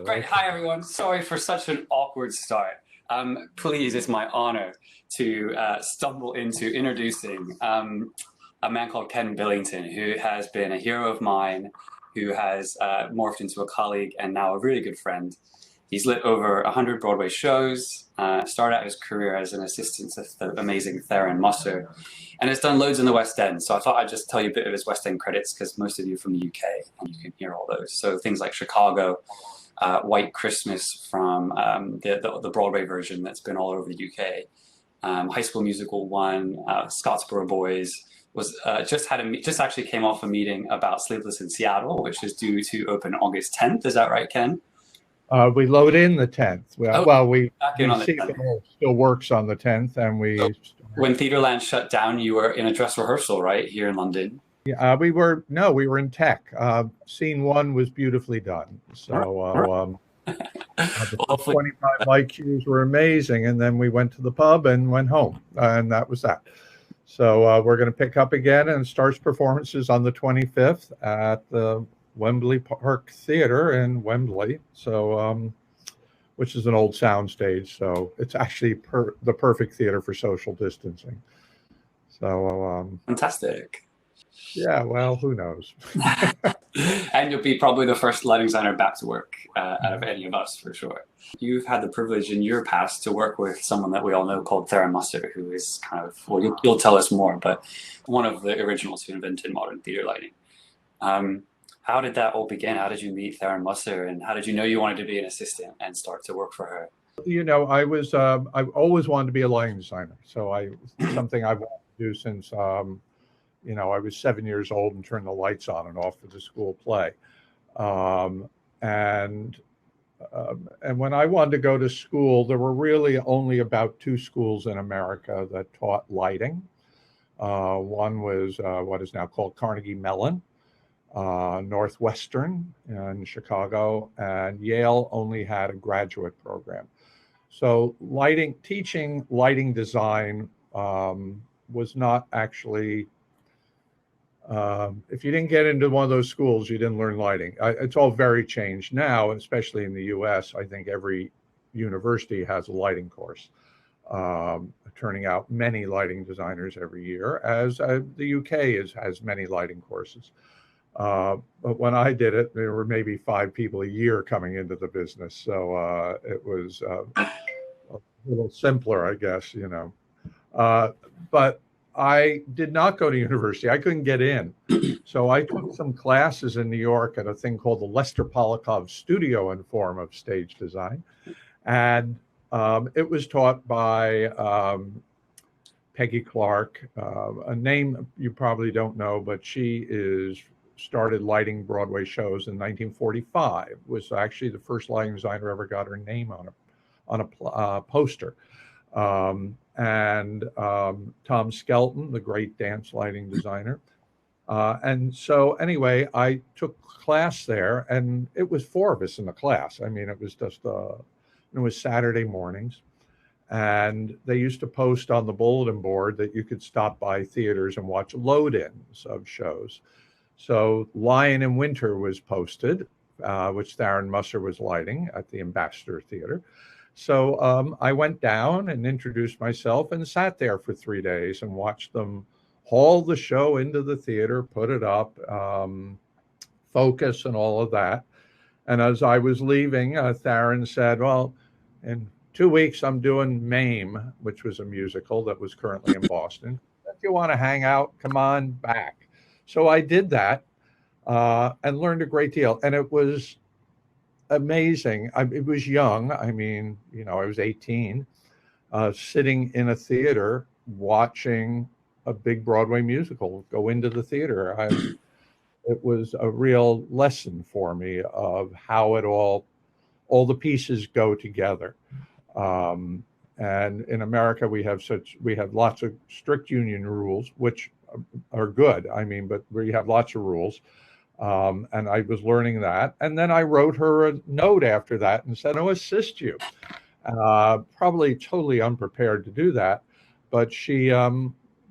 Great. Hi, everyone. Sorry for such an awkward start. Please, it's my honor to stumble into introducing a man called Ken Billington, who has been a hero of mine, who has morphed into a colleague and now a really good friend. He's lit over 100 Broadway shows, started out his career as an assistant to the amazing Tharon Musser, and has done loads in the West End. So I thought I'd just tell you a bit of his West End credits, because most of you are from the UK, and you can hear all those. So things like Chicago, White Christmas from the Broadway version that's been all over the UK, High School Musical 1, Scottsboro Boys, was just actually came off a meeting about Sleepless in Seattle, which is due to open August 10th. Is that right, Ken? We load in the 10th. We see if it still works on the 10th, and So when Theatreland shut down, you were in a dress rehearsal, right, here in London? Yeah, we were in tech. Scene 1 was beautifully done. So the 25 light cues were amazing, and then we went to the pub and went home, and that was that. So we're going to pick up again, and starts performances on the 25th at the Wembley Park Theatre in Wembley, so which is an old soundstage, so it's actually the perfect theater for social distancing. So fantastic. Yeah, well, who knows? And you'll be probably the first lighting designer back to work out of any of us, for sure. You've had the privilege in your past to work with someone that we all know called Tharon Musser, who is kind of, well, you'll tell us more, but one of the originals who invented modern theater lighting. How did that all begin? How did you meet Tharon Musser, and how did you know you wanted to be an assistant and start to work for her? You know, I always wanted to be a lighting designer. So something I've wanted to do since, you know, I was 7 years old and turned the lights on and off for the school play. And when I wanted to go to school, there were really only about 2 schools in America that taught lighting. One was what is now called Carnegie Mellon, Northwestern in Chicago, and Yale only had a graduate program. So teaching lighting design was not actually, if you didn't get into one of those schools, you didn't learn lighting. It's all very changed now, especially in the US. I think every university has a lighting course, turning out many lighting designers every year, as the UK has many lighting courses. But when I did it, there were maybe 5 people a year coming into the business. So it was a little simpler, I guess, you know. But I did not go to university. I couldn't get in. So I took some classes in New York at a thing called the Lester Polakov Studio in Form of Stage Design. And it was taught by Peggy Clark, a name you probably don't know, but she started lighting Broadway shows in 1945. Was actually the first lighting designer ever got her name on a poster. And Tom Skelton, the great dance lighting designer. And so anyway, I took class there, and it was 4 of us in the class. I mean, it was just, it was Saturday mornings. And they used to post on the bulletin board that you could stop by theaters and watch load-ins of shows. So Lion in Winter was posted, which Tharon Musser was lighting at the Ambassador Theater. So I went down and introduced myself and sat there for 3 days and watched them haul the show into the theater, put it up, focus and all of that. And as I was leaving, Tharon said, well, in 2 weeks, I'm doing MAME, which was a musical that was currently in Boston. If you want to hang out, come on back. So I did that and learned a great deal. And it was amazing. It was young. I mean, you know, I was 18, sitting in a theater watching a big Broadway musical go into the theater. It was a real lesson for me of how it all the pieces go together. And in America, we have lots of strict union rules, which are good. I mean, but we have lots of rules. And I was learning that. And then I wrote her a note after that and said, I'll assist you. Probably totally unprepared to do that. But she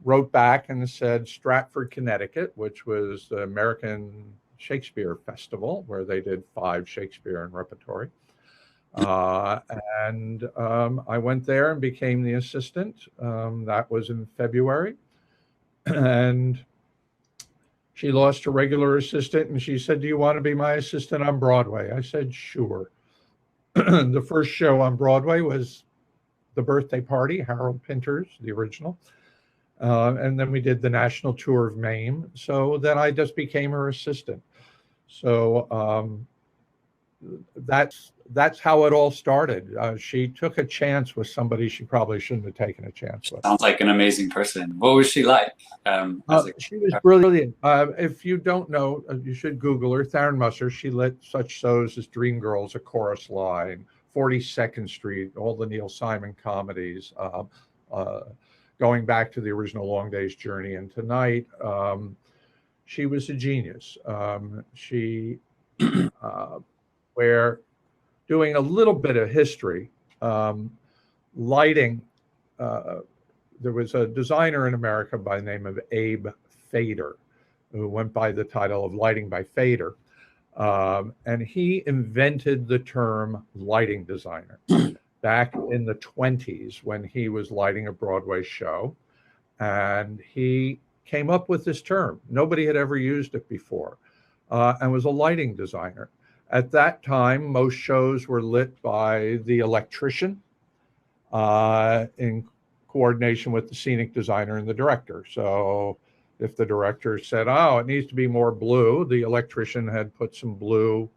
wrote back and said Stratford, Connecticut, which was the American Shakespeare Festival, where they did 5 Shakespeare in repertory. And I went there and became the assistant. That was in February. And she lost her regular assistant, and she said, "Do you want to be my assistant on Broadway?" I said, "Sure." The first show on Broadway was The Birthday Party, Harold Pinter's, the original. And then we did the national tour of MAME. So then I just became her assistant. So that's how it all started. She took a chance with somebody she probably shouldn't have taken a chance with. Sounds like an amazing person. What was she like? She was brilliant. If you don't know, you should Google her. Tharon Musser. She lit such shows as Dreamgirls, A Chorus Line, 42nd Street, all the Neil Simon comedies, going back to the original Long Day's Journey and Tonight. She was a genius. Where doing a little bit of history, lighting, there was a designer in America by the name of Abe Fader, who went by the title of Lighting by Fader. And he invented the term lighting designer back in the 20s when he was lighting a Broadway show. And he came up with this term. Nobody had ever used it before, and was a lighting designer. At that time, most shows were lit by the electrician in coordination with the scenic designer and the director. So if the director said, "Oh, it needs to be more blue," the electrician had put some blue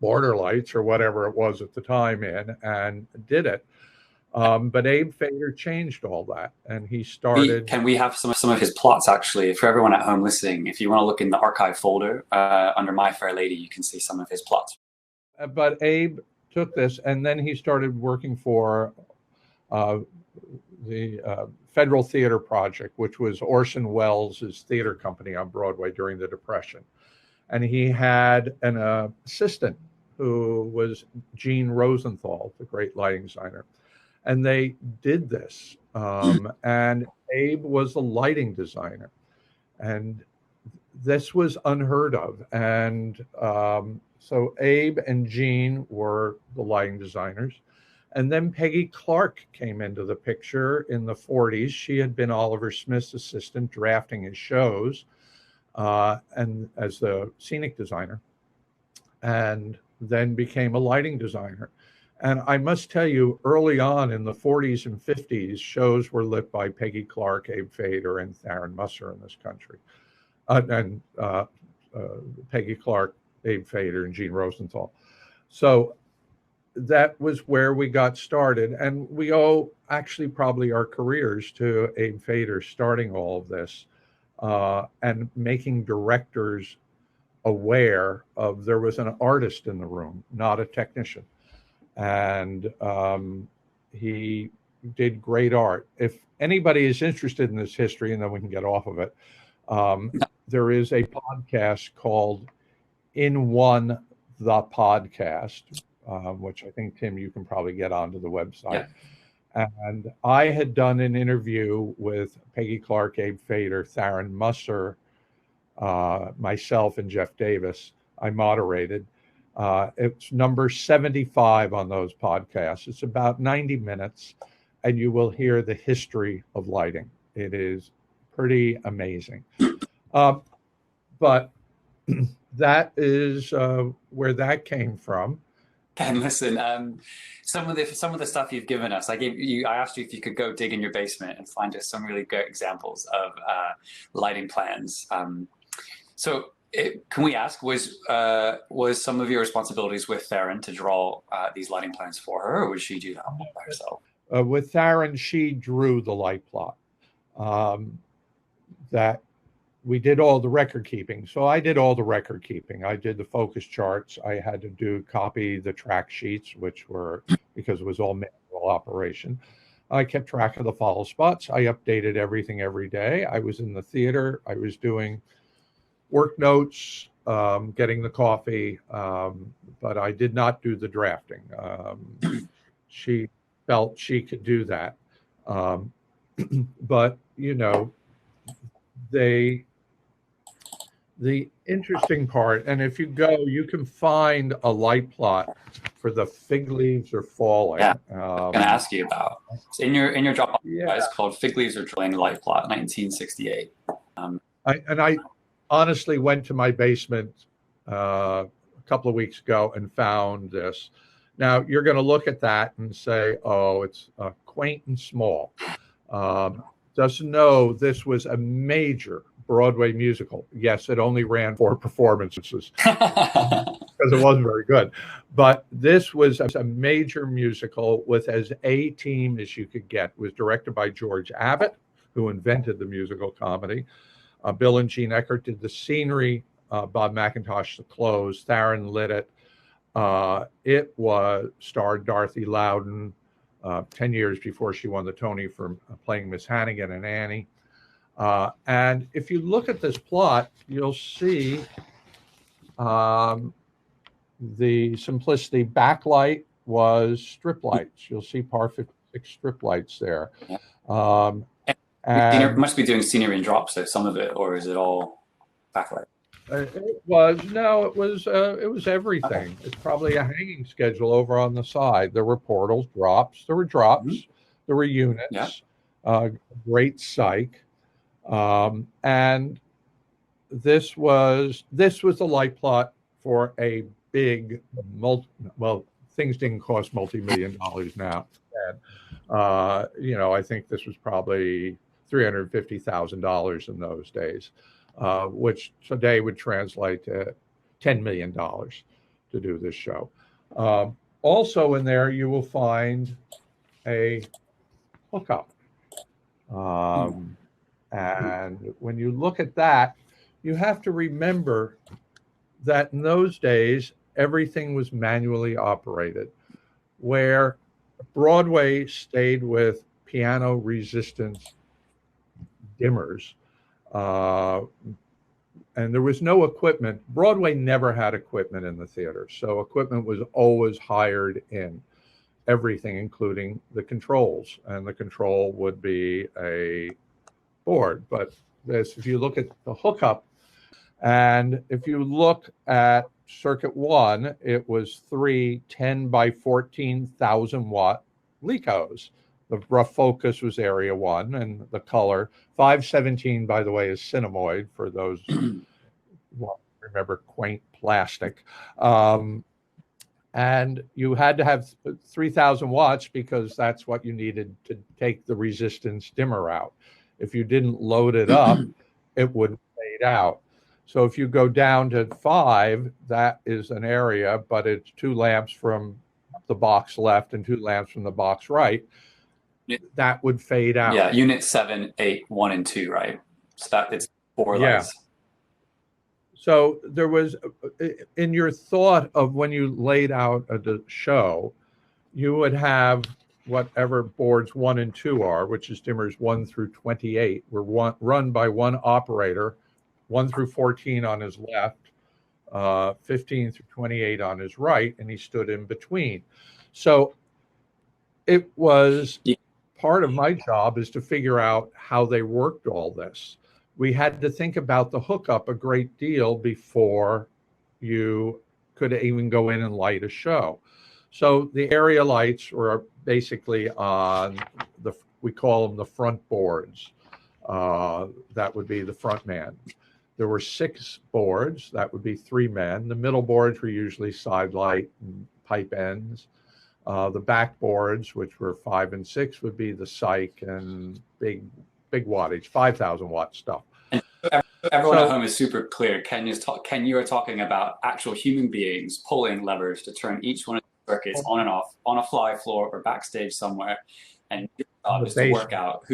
border lights or whatever it was at the time in and did it. But Abe Fader changed all that, and he started. Can we have some of his plots, actually, for everyone at home listening? If you want to look in the archive folder under My Fair Lady, you can see some of his plots. But Abe took this, and then he started working for the Federal Theater Project, which was Orson Welles' theater company on Broadway during the Depression. And he had an assistant who was Gene Rosenthal, the great lighting designer. And they did this. And Abe was a lighting designer. And this was unheard of. And so Abe and Gene were the lighting designers. And then Peggy Clark came into the picture in the 40s. She had been Oliver Smith's assistant, drafting his shows, and as the scenic designer, and then became a lighting designer. And I must tell you, early on in the 40s and 50s, shows were lit by Peggy Clark, Abe Fader, and Tharon Musser in this country. Peggy Clark, Abe Fader, and Gene Rosenthal. So that was where we got started. And we owe actually probably our careers to Abe Fader starting all of this and making directors aware of there was an artist in the room, not a technician. And he did great art. If anybody is interested in this history, and then we can get off of it, there is a podcast called In One, the Podcast, which I think, Tim, you can probably get onto the website. Yeah. And I had done an interview with Peggy Clark, Abe Fader, Tharon Musser, myself, and Jeff Davis. I moderated. It's number 75 on those podcasts. It's about 90 minutes, and you will hear the history of lighting. It is pretty amazing. But that is where that came from. Ken, listen, some of the stuff you've given us, I asked you if you could go dig in your basement and find us some really great examples of lighting plans. Can we ask, was some of your responsibilities with Tharon to draw these lighting plans for her, or would she do that all by herself? With Tharon, she drew the light plot. That we did all the record keeping. So I did all the record keeping. I did the focus charts. I had to copy the track sheets, which were, because it was all manual operation. I kept track of the follow spots. I updated everything every day. I was in the theater. I was doing work notes, getting the coffee, but I did not do the drafting. She felt she could do that. But, you know, The interesting part, and if you go, you can find a light plot for the Fig Leaves Are Yeah, Falling. I'm going to ask you about. It's in your Dropbox, Yeah, it's called Fig Leaves Are Falling Light Plot, 1968. I honestly went to my basement a couple of weeks ago and found this. Now you're going to look at that and say, "Oh, it's quaint and small." Just know this was a major Broadway musical. Yes, it only ran 4 performances because it wasn't very good. But this was a major musical with as A team as you could get. It was directed by George Abbott, who invented the musical comedy. Bill and Gene Eckert did the scenery. Bob McIntosh the clothes. Tharon lit it. It was starred Dorothy Loudon, 10 years before she won the Tony for playing Miss Hannigan and Annie. And if you look at this plot, you'll see the simplicity. Backlight was strip lights. You'll see par 56 strip lights there. And must be doing scenery and drops, so some of it, or is it all backlight? It was everything. It's probably a hanging schedule over on the side. There were portals, drops. There were drops. Mm-hmm. There were units. Yeah. Great psych. And this was the light plot for a big things didn't cost multi-million dollars now. And, I think this was probably $350,000 in those days, which today would translate to $10 million to do this show. Also in there, you will find a hookup. And when you look at that, you have to remember that in those days, everything was manually operated, where Broadway stayed with piano resistance dimmers, and there was no equipment. Broadway never had equipment in the theater, so equipment was always hired in. Everything, including the controls, and the control would be a board. But if you look at the hookup, and if you look at Circuit 1, it was 3 10 by 14,000 watt Lecos. The rough focus was area 1, and the color 517, by the way, is cinemoid for those who remember quaint plastic. And you had to have 3,000 watts because that's what you needed to take the resistance dimmer out. If you didn't load it up, it would fade out. So if you go down to 5, that is an area, but it's 2 lamps from the box left and 2 lamps from the box right. That would fade out. Yeah, unit 7, 8, 1, and 2, right? So that it's 4 lights. So there was, in your thought of when you laid out the show, you would have whatever boards 1 and 2 are, which is dimmers 1 through 28, were run by one operator, 1 through 14 on his left, 15 through 28 on his right, and he stood in between. So it was part of my job is to figure out how they worked all this. We had to think about the hookup a great deal before you could even go in and light a show. So the area lights were basically on we call them the front boards. That would be the front man. There were 6 boards. That would be 3 men. The middle boards were usually side light and pipe ends. The back boards, which were 5 and 6, would be the psych and big wattage, 5,000 watt stuff. And everyone at home is super clear. Ken, you are talking about actual human beings pulling levers to turn each one of the circuits on and off on a fly floor or backstage somewhere, and your job is to work out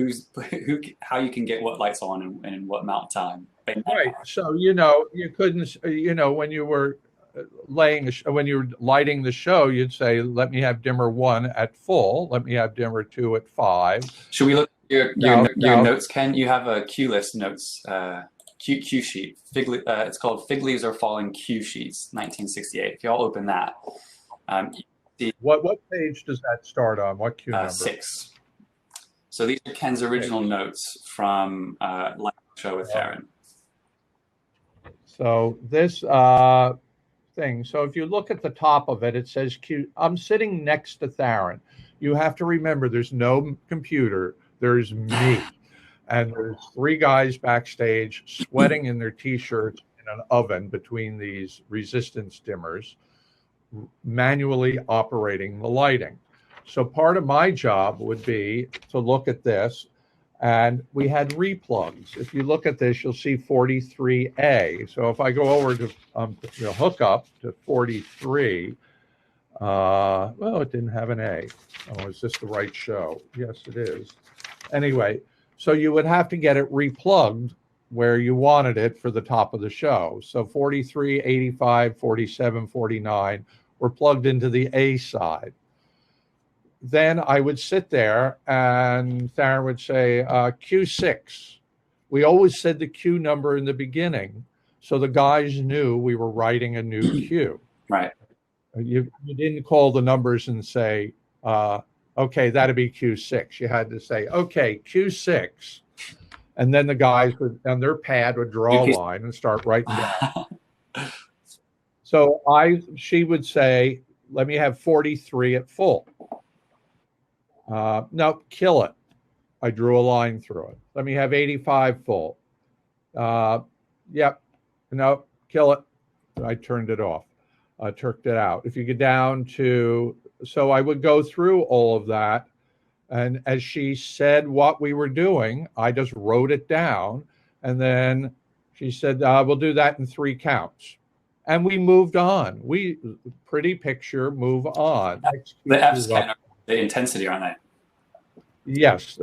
how you can get what lights on and in what amount of time. Right. So you couldn't. When you were when you were lighting the show, you'd say, "Let me have dimmer 1 at full. Let me have dimmer 2 at 5." Should we look at your notes, Ken? You have a cue list notes, cue sheet. It's called Fig Leaves Are Falling Cue Sheets, 1968. If y'all open that, what page does that start on? What cue number? 6. So these are Ken's original notes from Light Show with Tharon. So this thing. So if you look at the top of it, it says Q. I'm sitting next to Tharon. You have to remember there's no computer. There's me. And there's three guys backstage sweating in their t-shirts in an oven between these resistance dimmers, manually operating the lighting. So part of my job would be to look at this, and we had replugs. If you look at this, you'll see 43A. So if I go over to hook up to 43, well, it didn't have an A. Oh, is this the right show? Yes, it is. Anyway, so you would have to get it replugged where you wanted it for the top of the show. So 43, 85, 47, 49 were plugged into the A side. Then I would sit there and Tharon would say, Q6. We always said the Q number in the beginning, so the guys knew we were writing a new Q. Right. You didn't call the numbers and say, okay, that'd be Q6. You had to say, okay, Q6. And then the guys would, on their pad, would draw a line and start writing down. So she would say, let me have 43 at full. No, kill it. I drew a line through it. Let me have 85 full. Yep. No, kill it. I turned it off. Turked it out. If you get down to, so I would go through all of that. And as she said what we were doing, I just wrote it down. And then she said, we'll do that in 3 counts. And we moved on. Pretty picture, move on. The F's kind of the intensity, aren't they? Yes.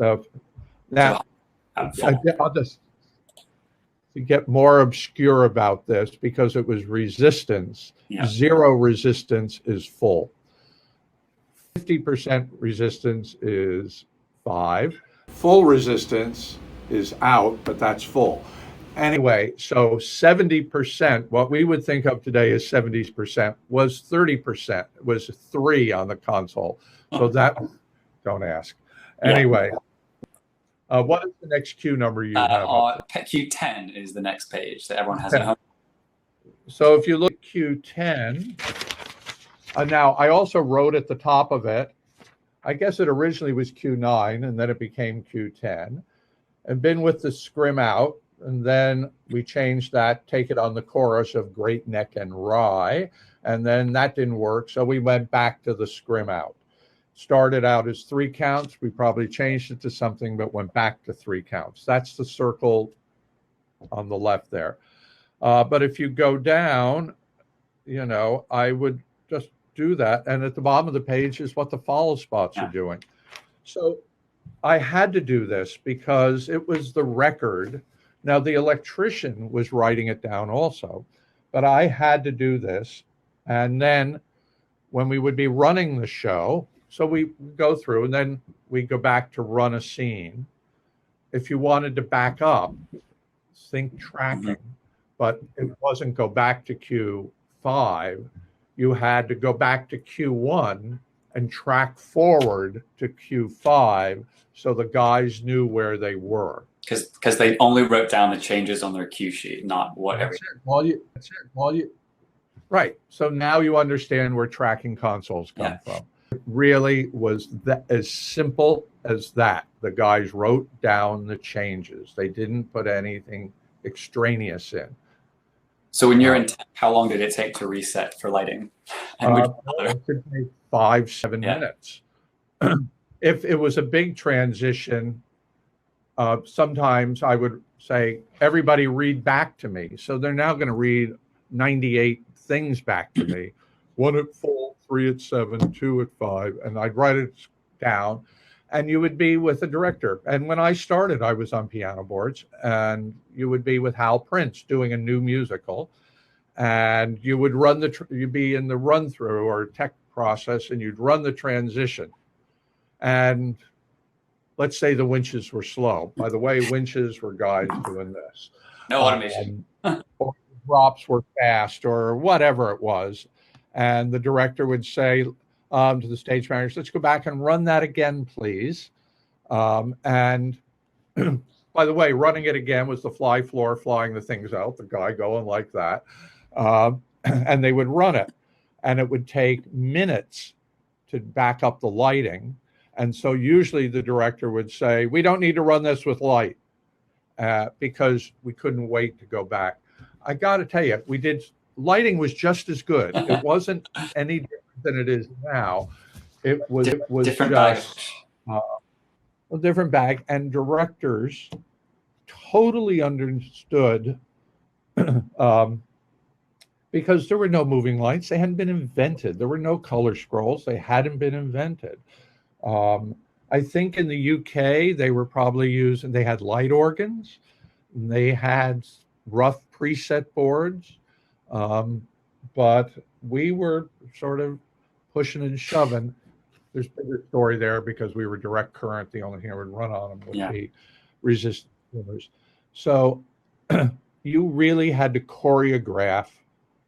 Now, I'll just get more obscure about this because it was resistance. Yeah. 0 resistance is full. 50% resistance is 5. Full resistance is out, but that's full. Anyway, so 70%, what we would think of today as 70%, was 30%, was 3 on the console. So that, don't ask. Anyway, what is the next Q number you have? Q10 is the next page that everyone has at home. So if you look at Q10, now I also wrote at the top of it, I guess it originally was Q9 and then it became Q10. And been with the scrim out, and then we changed that, take it on the chorus of Great Neck and Rye, and then that didn't work, so we went back to the scrim out. Started out as 3 counts. We probably changed it to something, but went back to 3 counts. That's the circle on the left there. But if you go down, I would just do that. And at the bottom of the page is what the follow spots are doing. So I had to do this because it was the record. Now, the electrician was writing it down also, but I had to do this. And then when we would be running the show, so we go through and then we go back to run a scene. If you wanted to back up, think tracking, but it wasn't go back to Q5. You had to go back to Q1 and track forward to Q5 so the guys knew where they were. Because they only wrote down the changes on their cue sheet, not whatever. Right. So now you understand where tracking consoles come from. It really was as simple as that. The guys wrote down the changes. They didn't put anything extraneous in. So when you're in tech, how long did it take to reset for lighting? It could take 5-7 minutes. If it was a big transition, sometimes I would say, everybody read back to me. So they're now going to read 98 things back to me. 1 at full, 3 at 7, 2 at 5, and I'd write it down. And you would be with a director. And when I started, I was on piano boards, and you would be with Hal Prince doing a new musical, and you would you'd be in the run through or tech process, and you'd run the transition. And let's say the winches were slow. By the way, winches were guys doing this. No automation. Or drops were fast or whatever it was. And the director would say to the stage manager, let's go back and run that again, please. And by By the way, running it again was the fly floor flying the things out, the guy going like that. And they would run it. And it would take minutes to back up the lighting. And so usually the director would say, we don't need to run this with light because we couldn't wait to go back. I got to tell you, lighting was just as good. It wasn't any different than it is now. It was different just a different bag. And directors totally understood because there were no moving lights. They hadn't been invented. There were no color scrolls. They hadn't been invented. I think in the UK, they were probably they had light organs. They had rough preset boards. But we were sort of pushing and shoving. There's a bigger story there because we were direct current. The only thing I would run on them would be resistant dimmers. So you really had to choreograph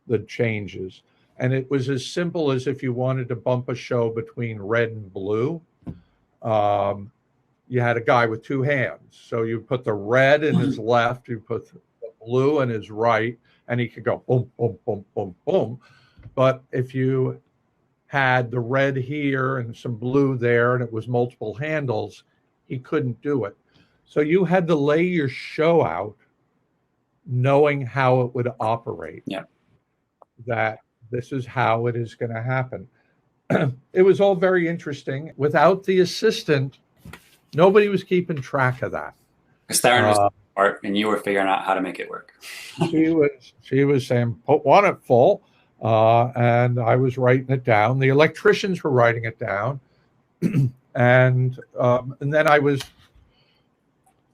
the changes. And it was as simple as if you wanted to bump a show between red and blue, you had a guy with two hands. So you put the red in his left, you put the blue in his right, and he could go boom, boom, boom, boom, boom. But if you had the red here and some blue there, and it was multiple handles, he couldn't do it. So you had to lay your show out knowing how it would operate. Yeah. That this is how it is going to happen. It was all very interesting. Without the assistant, nobody was keeping track of that. Because Tharon was art, and you were figuring out how to make it work. She was saying, put one at full, and I was writing it down. The electricians were writing it down, and then I was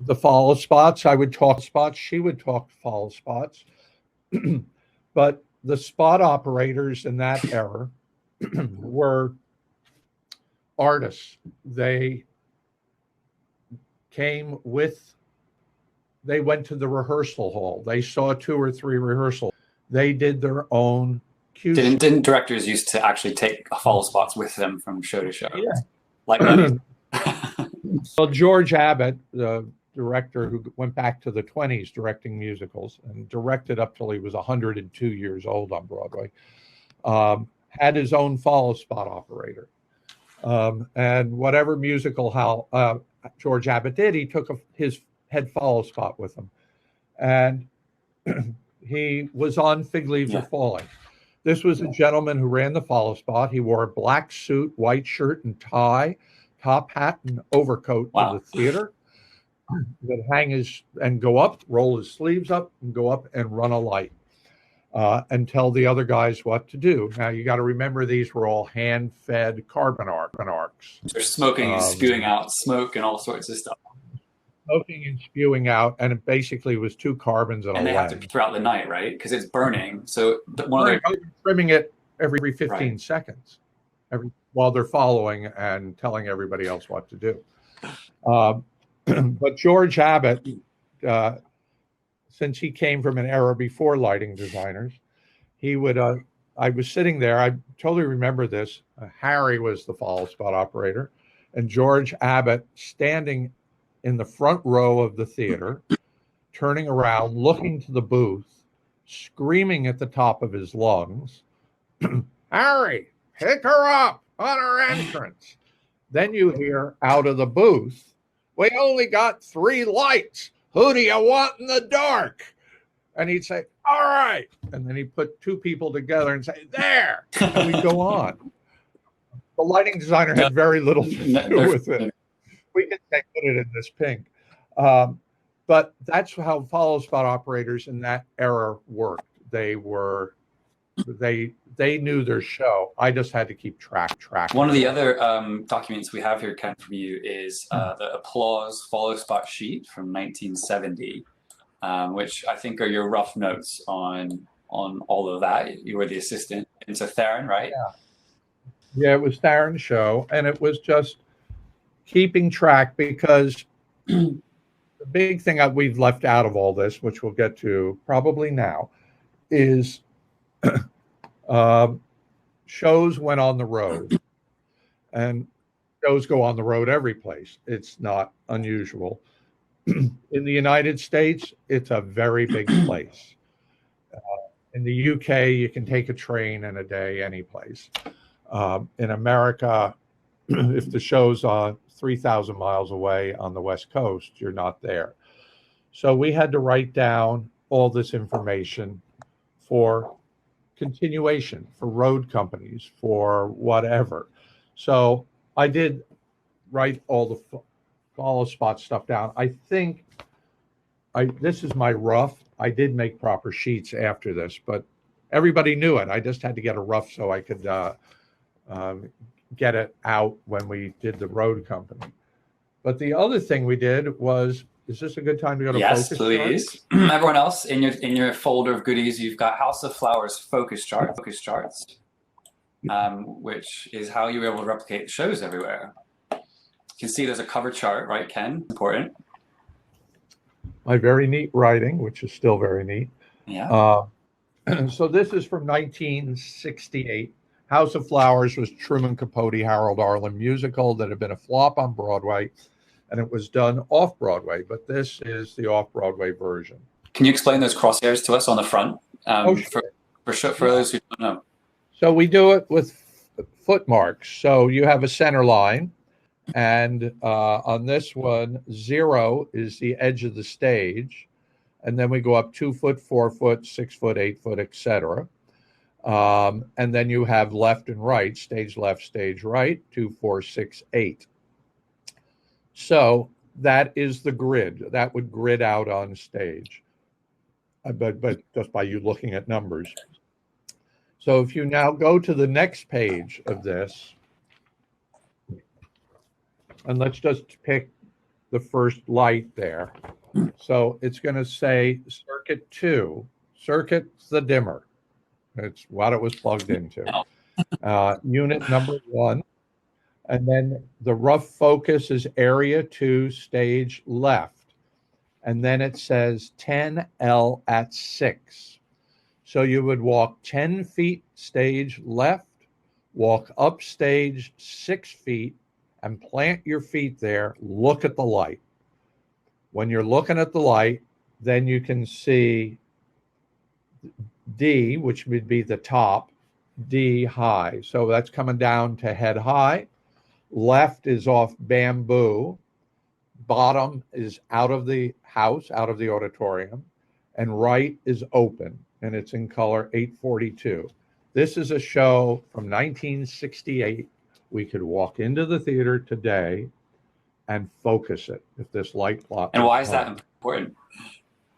the follow spots. I would talk spots. She would talk follow spots, but the spot operators in that era were artists. They went to the rehearsal hall. They saw 2 or 3 rehearsals. They did their own cues. Didn't directors used to actually take follow spots with them from show to show? Yeah. Like Well, George Abbott, the director who went back to the 20s directing musicals and directed up till he was 102 years old on Broadway, had his own follow spot operator. And whatever musical George Abbott did, he took his head follow spot with him. And he was on Fig Leaves Are Falling. This was a gentleman who ran the follow spot. He wore a black suit, white shirt and tie, top hat and overcoat to the theater. Would hang and go up, roll his sleeves up and go up and run a light and tell the other guys what to do. Now, you got to remember these were all hand-fed carbon arcs. They're smoking and spewing out smoke and all sorts of stuff. Smoking and spewing out, and it basically was 2 carbons and a they lens. have to throughout the night, right? Because it's burning. So trimming it every 15 seconds, while they're following and telling everybody else what to do. But George Abbott, since he came from an era before lighting designers, he would. I was sitting there. I totally remember this. Harry was the follow spot operator, and George Abbott standing in the front row of the theater, turning around, looking to the booth, screaming at the top of his lungs, "Harry, pick her up on her entrance." Then you hear out of the booth, "We only got 3 lights. Who do you want in the dark?" And he'd say, "All right." And then he'd put 2 people together and say, "There." And we'd go on. The lighting designer had very little to do with it. We could put it in this pink. But that's how follow spot operators in that era worked. They knew their show. I just had to keep track. One of the other documents we have here, Ken, from you is the Applause follow spot sheet from 1970, which I think are your rough notes on all of that. You were the assistant. And so Tharon, right? Yeah, it was Tharon's show, and it was just keeping track because the big thing we've left out of all this, which we'll get to probably now, is shows went on the road, and shows go on the road every place. It's not unusual. In the United States, it's a very big place. In the UK, you can take a train in a day any place. In America, if the show's 3,000 miles away on the West Coast, you're not there. So we had to write down all this information for continuation, for road companies, for whatever. So I did write all the follow spot stuff down. I think this is my rough. I did make proper sheets after this, but everybody knew it. I just had to get a rough so I could get it out when we did the road company. But the other thing we did was, is this a good time to go to Yes, focus please. chart? Everyone else, in your folder of goodies, you've got House of Flowers focus charts, which is how you were able to replicate shows everywhere. You can see there's a cover chart, right, Ken? Important. My very neat writing, which is still very neat. Yeah. So this is from 1968. House of Flowers was Truman Capote, Harold Arlen musical that had been a flop on Broadway, and it was done off-Broadway, but this is the off-Broadway version. Can you explain those crosshairs to us on the front? Sure. For those who don't know. So we do it with foot marks. So you have a center line, and on this one, 0 is the edge of the stage, and then we go up 2 foot, 4 foot, 6 foot, 8 foot, etc. And then you have left and right, stage left, stage right, 2, 4, 6, 8. So that is the grid. That would grid out on stage, but just by you looking at numbers. So if you now go to the next page of this, and let's just pick the first light there. So it's going to say circuit 2. Circuit's the dimmer. It's what it was plugged into. Unit number 1. And then the rough focus is area 2, stage left. And then it says 10L at 6. So you would walk 10 feet stage left, walk up stage 6 feet, and plant your feet there. Look at the light. When you're looking at the light, then you can see D, which would be the top, D high. So that's coming down to head high. Left is off bamboo. Bottom is out of the house, out of the auditorium. And right is open, and it's in color 842. This is a show from 1968. We could walk into the theater today and focus it if this light plot. And why is that important?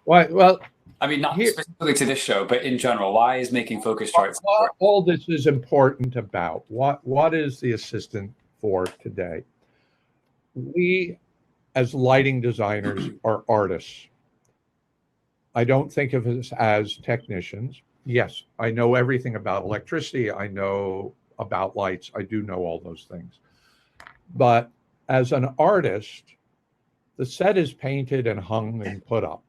Why? Well, I mean, not specifically to this show, but in general, why is making focus charts important? All this is important about what is the assistant for today? We, as lighting designers, are artists. I don't think of us as technicians. Yes, I know everything about electricity. I know about lights. I do know all those things. But as an artist, the set is painted and hung and put up.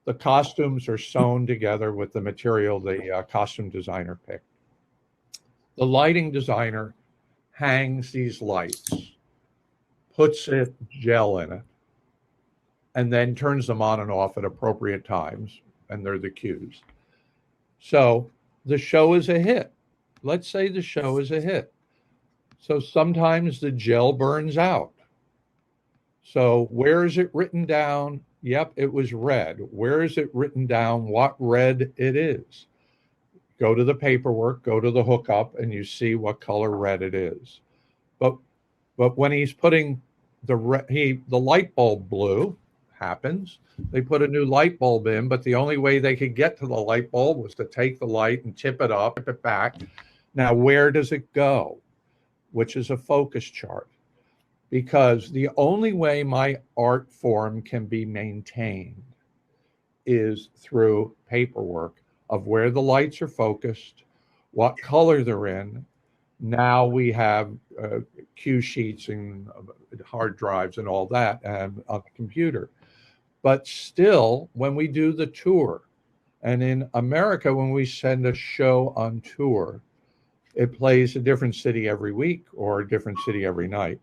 The costumes are sewn together with the material the costume designer picked. The lighting designer hangs these lights, puts gel in it, and then turns them on and off at appropriate times, and they're the cues. So the show is a hit. Let's say the show is a hit. So sometimes the gel burns out. So where is it written down? Yep, it was red. Where is it written down what red it is? Go to the paperwork, go to the hookup, and you see what color red it is. But when he's putting the light bulb blue, happens. They put a new light bulb in, but the only way they could get to the light bulb was to take the light and tip it up, tip it back. Now, where does it go? Which is a focus chart. Because the only way my art form can be maintained is through paperwork of where the lights are focused, what color they're in. Now we have cue sheets and hard drives and all that on the computer. But still, when we do the tour, and in America, when we send a show on tour, it plays a different city every week or a different city every night.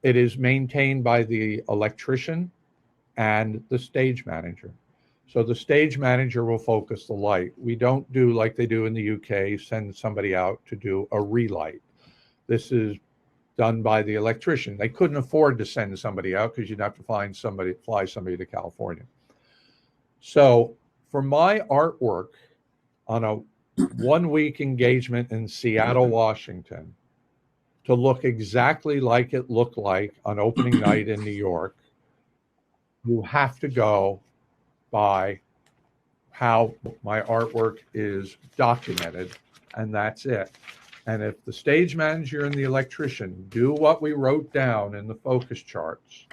It is maintained by the electrician and the stage manager. So the stage manager will focus the light. We don't do like they do in the UK, send somebody out to do a relight. This is done by the electrician. They couldn't afford to send somebody out because you'd have to fly somebody to California. So for my artwork on a 1-week engagement in Seattle, Washington, to look exactly like it looked like on opening night in New York, you have to go by how my artwork is documented, and that's it. And if the stage manager and the electrician do what we wrote down in the focus charts,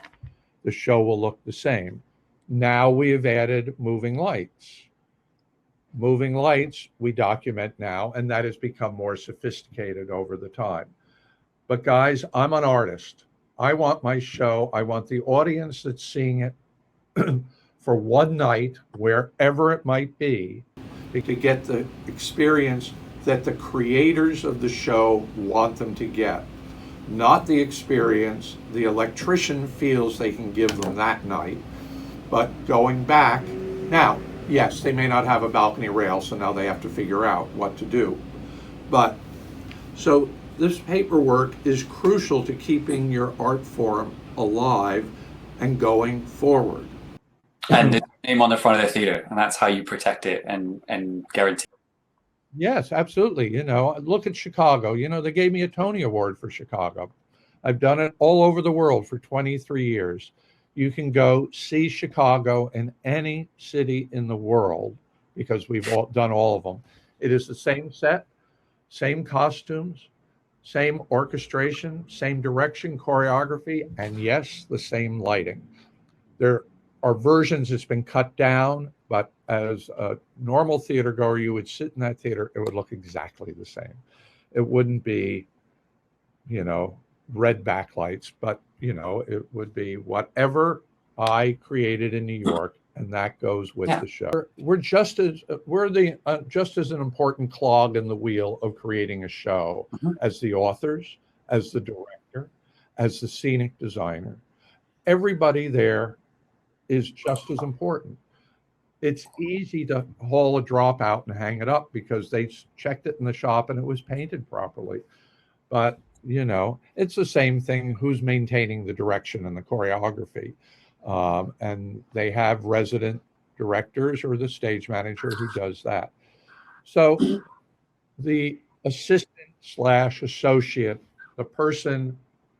the show will look the same. Now we have added moving lights. Moving lights we document now, and that has become more sophisticated over the time. But guys, I'm an artist. I want my show, I want the audience that's seeing it for one night, wherever it might be, to get the experience that the creators of the show want them to get, not the experience the electrician feels they can give them that night, but going back. Now, yes, they may not have a balcony rail, so now they have to figure out what to do. But so this paperwork is crucial to keeping your art form alive and going forward. And it's name on the front of the theater, and that's how you protect it and guarantee. Yes, absolutely. Look at Chicago. They gave me a Tony Award for Chicago. I've done it all over the world for 23 years. You can go see Chicago in any city in the world because we've done all of them. It is the same set, same costumes, same orchestration, same direction, choreography, and yes, the same lighting. There are versions that's been cut down, but as a normal theater goer, you would sit in that theater, it would look exactly the same. It wouldn't be, red backlights, but, it would be whatever I created in New York, and that goes with the show. We're just as an important clog in the wheel of creating a show as the authors, as the director, as the scenic designer. Everybody there is just as important. It's easy to haul a drop out and hang it up because they checked it in the shop and it was painted properly. But, it's the same thing. Who's maintaining the direction and the choreography? And they have resident directors or the stage manager who does that. So the assistant/associate, the person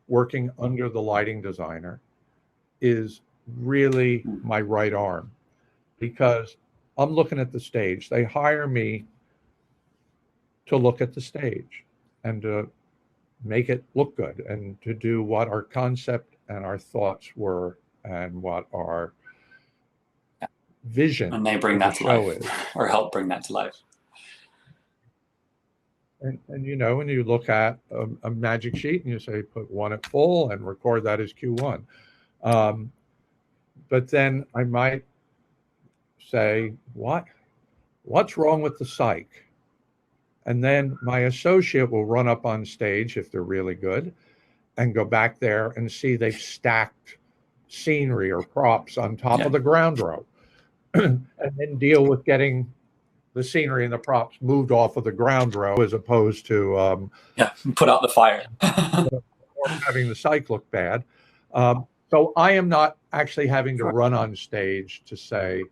working under the lighting designer, is really my right arm, because I'm looking at the stage. They hire me to look at the stage and to make it look good and to do what our concept and our thoughts were and what our vision and they bring that to life or help bring that to life. And when you look at a magic sheet and you say put one at full and record that as Q1. But then I might say, what's wrong with the psych? And then my associate will run up on stage if they're really good and go back there and see they've stacked scenery or props on top of the ground row and then deal with getting the scenery and the props moved off of the ground row as opposed to put out the fire or having the psych look bad. So I am not actually having to run on stage to say,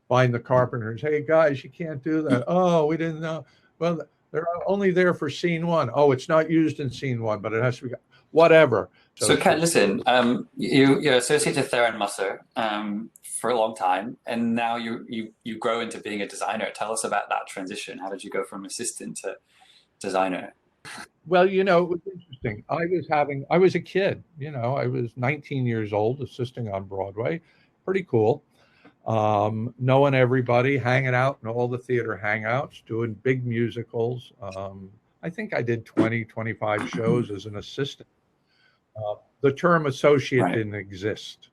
find the carpenters, hey guys, you can't do that. Oh, we didn't know. Well, they're only there for scene one. Oh, it's not used in scene one, but it has to be whatever. So Ken, listen, you're associate to Tharon Musser for a long time, and now you grow into being a designer. Tell us about that transition. How did you go from assistant to designer? Well, it was interesting. I was a kid, I was 19 years old, assisting on Broadway. Pretty cool. Knowing everybody, hanging out in all the theater hangouts, doing big musicals. I think I did 25 shows as an assistant. The term associate didn't exist.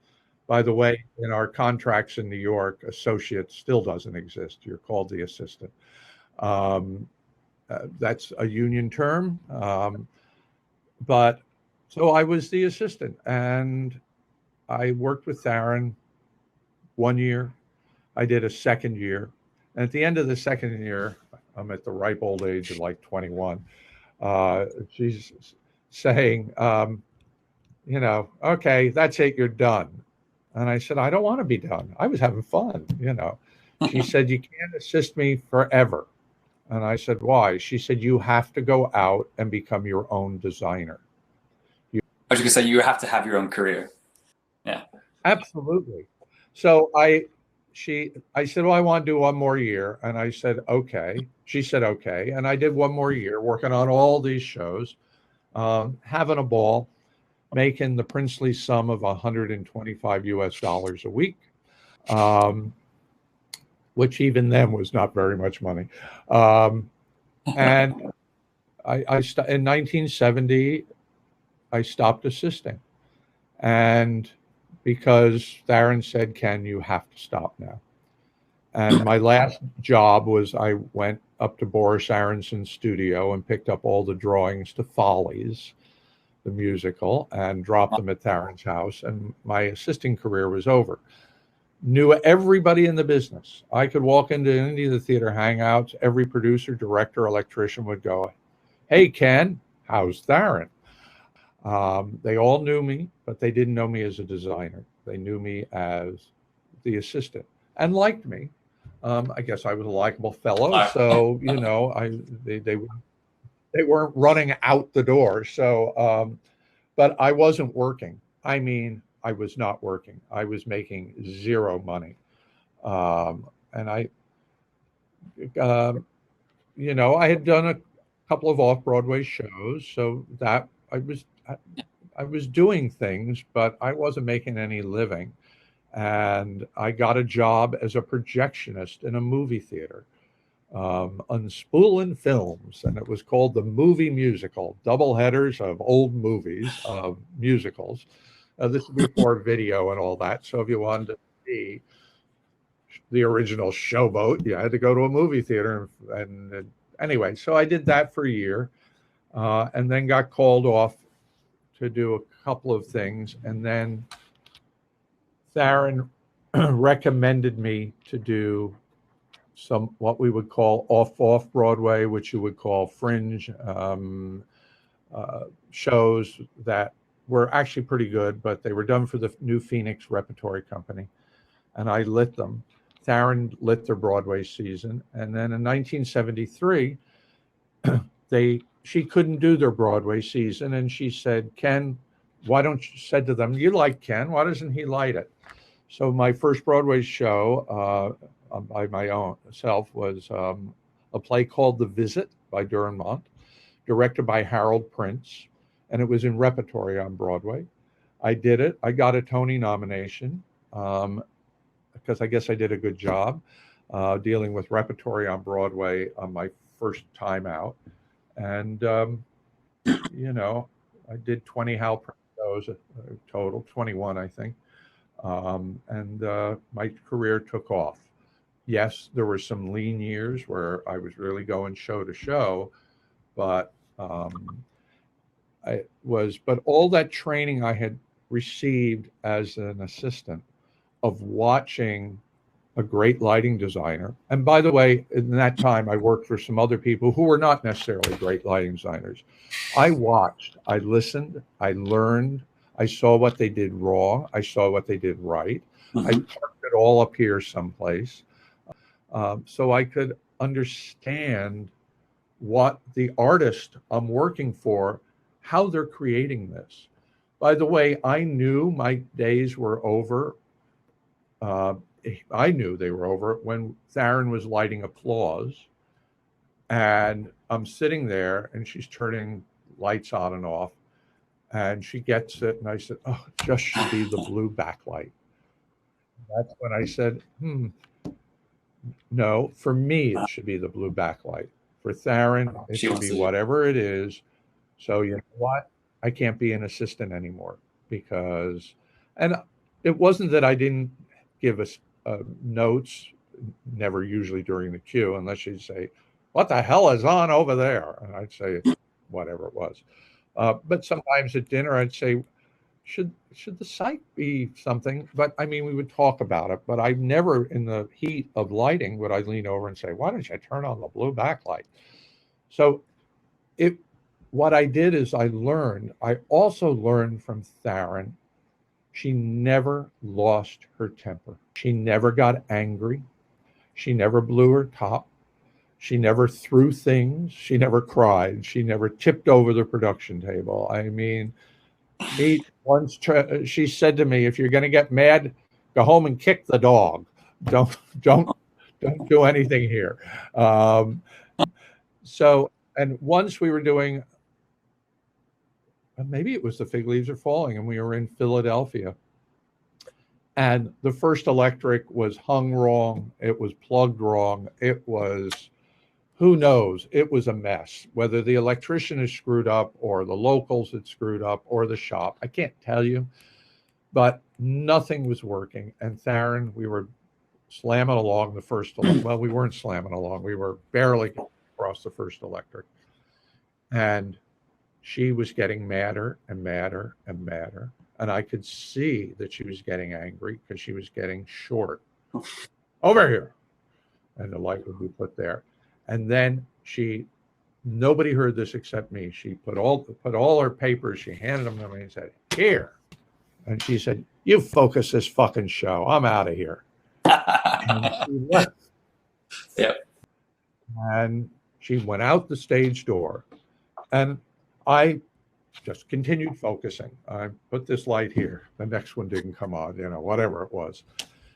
By the way, in our contracts in New York, associate still doesn't exist. You're called the assistant. That's a union term. But So I was the assistant, and I worked with Tharon 1 year. I did a second year. And at the end of the second year, I'm at the ripe old age of like 21. She's saying, okay, that's it, you're done. And I said, I don't want to be done. I was having fun. She said, you can't assist me forever. And I said, why? She said, you have to go out and become your own designer. I was going to say, you have to have your own career. Yeah. Absolutely. So I said, well, I want to do one more year. And I said, okay. She said, okay. And I did one more year working on all these shows, having a ball, making the princely sum of $125 a week, which even then was not very much money. And in 1970, I stopped assisting. And because Tharon said, Ken, you have to stop now. And my last job was I went up to Boris Aronson's studio and picked up all the drawings to Follies, the musical, and dropped them at Tharon's house. And my assisting career was over. Knew everybody in the business. I could walk into any of the theater hangouts. Every producer, director, electrician would go, hey, Ken, how's Tharon? They all knew me, but they didn't know me as a designer. They knew me as the assistant and liked me. I guess I was a likable fellow, so they weren't running out the door. So, but I wasn't working. I mean, I was not working. I was making zero money, and I had done a couple of off-Broadway shows, so that I was doing things, but I wasn't making any living. And I got a job as a projectionist in a movie theater, unspooling films, and it was called the Movie Musical, double headers of old movies, of musicals. This is before video and all that. So if you wanted to see the original Showboat, you had to go to a movie theater. And anyway, so I did that for a year, and then got called off to do a couple of things. And then Tharon recommended me to do some what we would call off Broadway, which you would call fringe shows that were actually pretty good, but they were done for the New Phoenix Repertory Company, and I lit them. Tharon lit their Broadway season, and then in 1973, she couldn't do their Broadway season, and she said, Ken, why don't you, said to them, you like Ken, why doesn't he light it? So my first Broadway show by my own self was a play called The Visit by Tharon Musser, directed by Harold Prince, and it was in repertory on Broadway. I did it. I got a Tony nomination because I guess I did a good job dealing with repertory on Broadway on my first time out. And, I did 20 Hal Prince shows total, 21, I think. And my career took off. Yes, there were some lean years where I was really going show to show, but but all that training I had received as an assistant of watching a great lighting designer. And by the way, in that time, I worked for some other people who were not necessarily great lighting designers. I watched, I listened, I learned, I saw what they did wrong. I saw what they did right. Mm-hmm. I parked it all up here someplace. So I could understand what the artist I'm working for, how they're creating this. By the way, I knew my days were over. I knew they were over when Tharon was lighting Applause. And I'm sitting there and she's turning lights on and off. And she gets it, and I said, oh, it just should be the blue backlight. That's when I said, no, for me, it should be the blue backlight. For Tharon, it should be whatever it is. So you know what? I can't be an assistant anymore because, and it wasn't that I didn't give us notes, never usually during the cue, unless she'd say, what the hell is on over there? And I'd say, whatever it was. But sometimes at dinner, I'd say, should the site be something? But I mean, we would talk about it, but I never, in the heat of lighting, would I lean over and say, why don't you turn on the blue backlight? So it, what I did is I also learned from Tharon. She never lost her temper. She never got angry. She never blew her top. She never threw things. She never cried. She never tipped over the production table. I mean, she said to me, "If you're going to get mad, go home and kick the dog. Don't don't don't do anything here." Um, so, and once we were doing, maybe it was The Fig Leaves Are Falling, and we were in Philadelphia, and the first electric was hung wrong. It was plugged wrong. It was, who knows? It was a mess. Whether the electrician is screwed up or the locals had screwed up or the shop, I can't tell you, but nothing was working. And Tharon, we were slamming along the first, well, we weren't slamming along. We were barely across the first electric. And she was getting madder and madder and madder. And I could see that she was getting angry because she was getting short. Over here. And the light would be put there. And then nobody heard this except me. She put all her papers, she handed them to me and said, here. And she said, you focus this fucking show. I'm out of here. And she left. Yep. And she went out the stage door. And I just continued focusing. I put this light here. The next one didn't come on, whatever it was.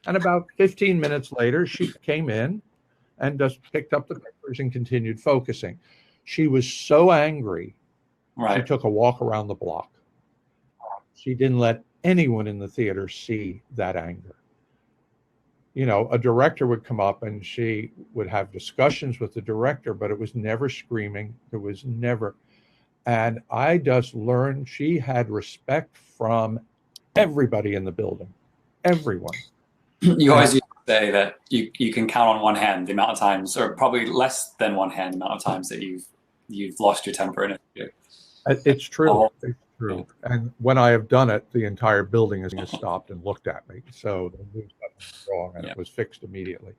And about 15 minutes later, she came in and just picked up the papers and continued focusing. She was so angry, right. She took a walk around the block. She didn't let anyone in the theater see that anger. A director would come up and she would have discussions with the director, but it was never screaming. It was never. And I just learned she had respect from everybody in the building, everyone. You always used to say that you can count on one hand the amount of times, or probably less than one hand the amount of times that you've lost your temper in a theater. It's true. It's true. And when I have done it, the entire building has stopped and looked at me. So they knew something was wrong, and it was fixed immediately.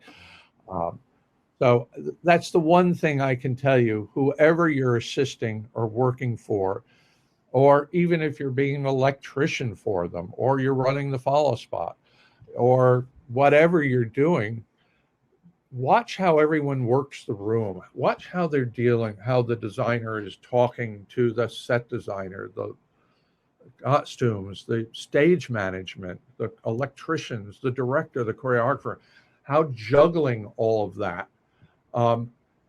So that's the one thing I can tell you, whoever you're assisting or working for, or even if you're being an electrician for them, or you're running the follow spot, or whatever you're doing, watch how everyone works the room. Watch how they're dealing, how the designer is talking to the set designer, the costumes, the stage management, the electricians, the director, the choreographer, how juggling all of that.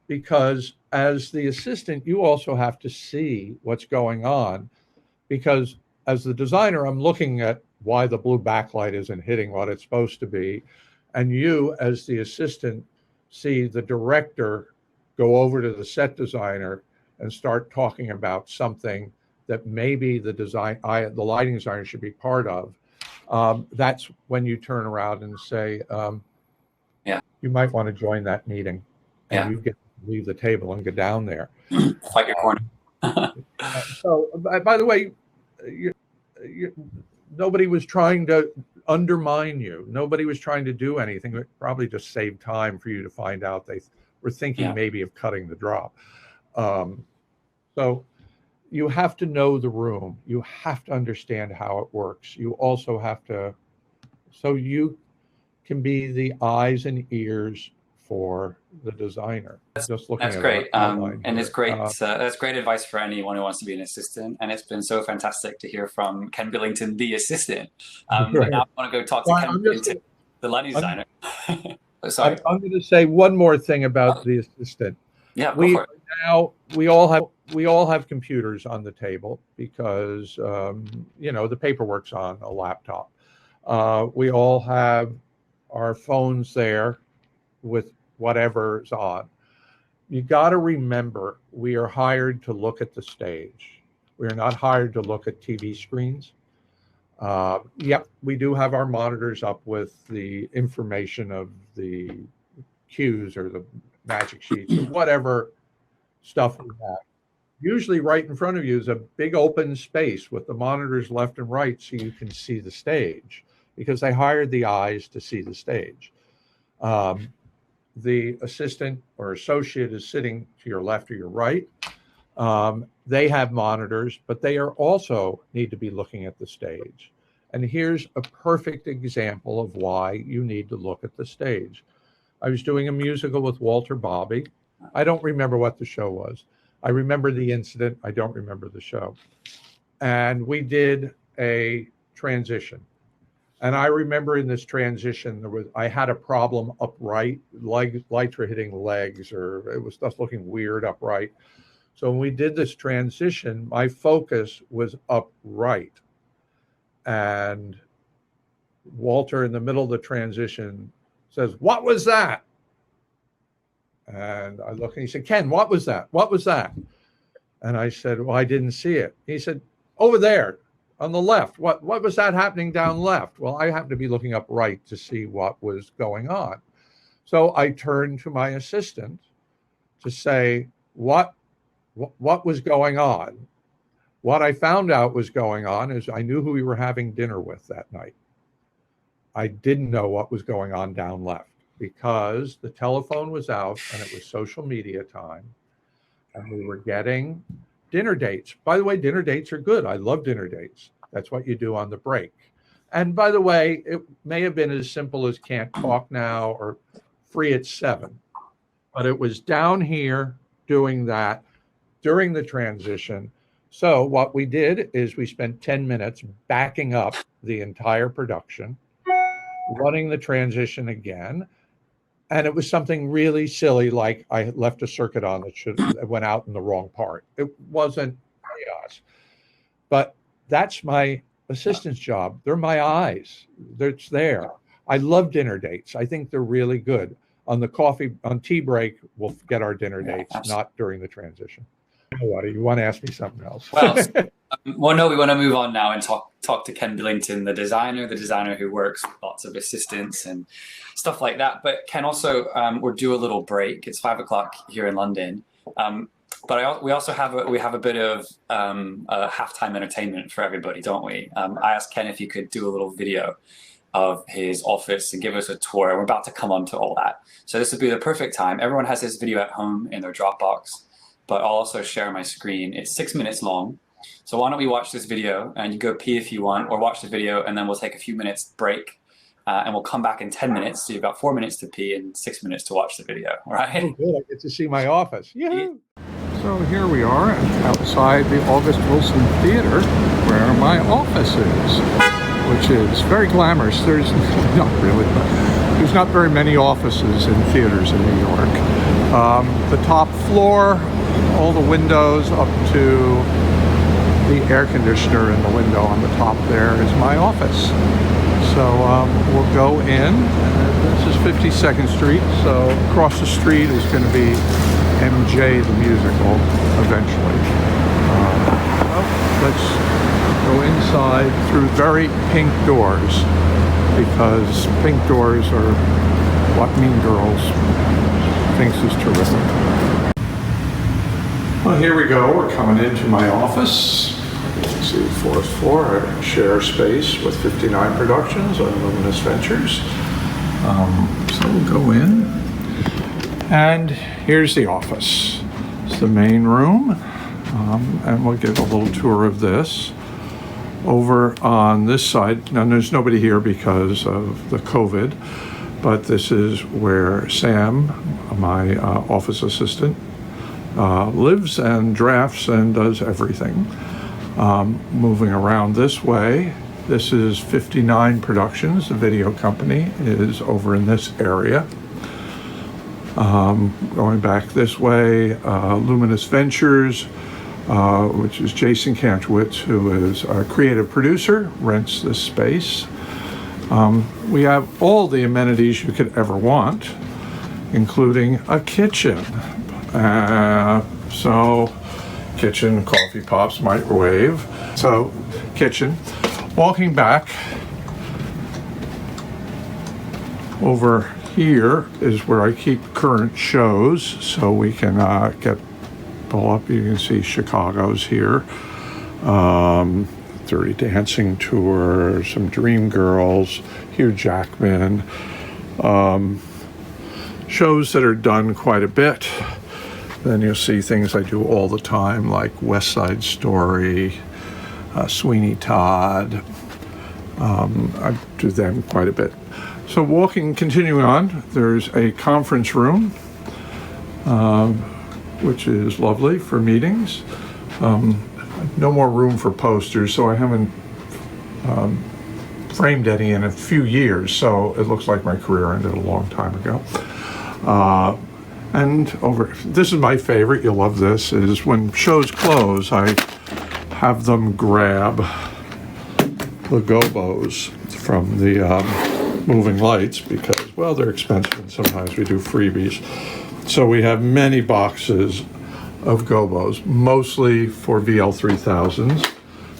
Because as the assistant, you also have to see what's going on, because as the designer, I'm looking at why the blue backlight isn't hitting what it's supposed to be. And you, as the assistant, see the director go over to the set designer and start talking about something that maybe the lighting designer should be part of. That's when you turn around and say, you might want to join that meeting. And you get to leave the table and go down there. Fight your corner. So, by the way, nobody was trying to undermine you. Nobody was trying to do anything. It probably just saved time for you to find out they were thinking maybe of cutting the drop. So you have to know the room. You have to understand how it works. You also have to, so you can be the eyes and ears for the designer. Just looking that's great. And it's great. That's great advice for anyone who wants to be an assistant. And it's been so fantastic to hear from Ken Billington, the assistant. But now I want to go talk to Ken Billington, the lighting designer. Sorry. I'm going to say one more thing about the assistant. Yeah, we all have computers on the table because the paperwork's on a laptop. We all have our phones there with whatever's on. You got to remember, we are hired to look at the stage. We are not hired to look at TV screens. We do have our monitors up with the information of the cues or the magic sheets or whatever stuff we have. Usually right in front of you is a big open space with the monitors left and right so you can see the stage, because they hired the eyes to see the stage. The assistant or associate is sitting to your left or your right. They have monitors, but they are also need to be looking at the stage. And here's a perfect example of why you need to look at the stage. I was doing a musical with Walter Bobby. I don't remember what the show was. I remember the incident. I don't remember the show. And we did a transition. And I remember in this transition, I had a problem upright. Lights were hitting legs, or it was just looking weird upright. So when we did this transition, my focus was upright. And Walter, in the middle of the transition, says, "What was that?" And I look and he said, "Ken, what was that? What was that?" And I said, "Well, I didn't see it." He said, "Over there on the left. What was that happening down left?" Well, I happened to be looking up right to see what was going on. So I turned to my assistant to say, what was going on? What I found out was going on is I knew who we were having dinner with that night. I didn't know what was going on down left because the telephone was out and it was social media time. And we were getting dinner dates. By the way, dinner dates are good. I love dinner dates. That's what you do on the break. And by the way, it may have been as simple as can't talk now or free at 7. But it was down here doing that during the transition. So what we did is we spent 10 minutes backing up the entire production, running the transition again. And it was something really silly, like I had left a circuit on that went out in the wrong part. It wasn't chaos. But that's my assistant's job. They're my eyes. It's there. I love dinner dates. I think they're really good. On tea break, we'll get our dinner dates, not during the transition. What, you want to ask me something else? Well, no, we want to move on now and talk to Ken Billington, the designer who works with lots of assistants and stuff like that. But Ken, also, we'll do a little break. It's 5:00 here in London. But we also have a bit of halftime entertainment for everybody, don't we? I asked Ken if he could do a little video of his office and give us a tour. We're about to come on to all that. So this would be the perfect time. Everyone has this video at home in their Dropbox, but I'll also share my screen. It's 6 minutes long. So why don't we watch this video and you go pee if you want, or watch the video and then we'll take a few minutes break and we'll come back in 10 minutes. So you've got 4 minutes to pee and 6 minutes to watch the video, all right? Oh, good. I get to see my office. Yeah. So here we are outside the August Wilson Theater where my office is, which is very glamorous. There's not really, but there's not very many offices in theaters in New York. The top floor, all the windows up to the air conditioner in the window on the top there is my office. So we'll go in. This is 52nd Street, so across the street is going to be MJ the musical eventually. Let's go inside through very pink doors, because pink doors are what Mean Girls thinks is terrific. Well, here we go. We're coming into my office. You can see the fourth floor. I share space with 59 Productions on Luminous Ventures. So we'll go in. And here's the office. It's the main room. And we'll give a little tour of this. Over on this side, now there's nobody here because of the COVID, but this is where Sam, my office assistant, lives and drafts and does everything. Moving around this way, this is 59 Productions. The video company is over in this area. Going back this way, Luminous Ventures, which is Jason Kantrowitz, who is a creative producer, rents this space. We have all the amenities you could ever want, including a kitchen. So kitchen, coffee pots, microwave. So kitchen. Walking back over here is where I keep current shows, so we can get musical up. You can see Chicago's here. Dirty Dancing Tour, some Dream Girls, Hugh Jackman. Shows that are done quite a bit. Then you'll see things I do all the time, like West Side Story, Sweeney Todd. I do them quite a bit. So continuing on, there's a conference room, which is lovely for meetings. No more room for posters, so I haven't framed any in a few years, so it looks like my career ended a long time ago. This is my favorite, you'll love this, is when shows close, I have them grab the gobos from the moving lights because, well, they're expensive and sometimes we do freebies. So we have many boxes of gobos, mostly for VL3000s,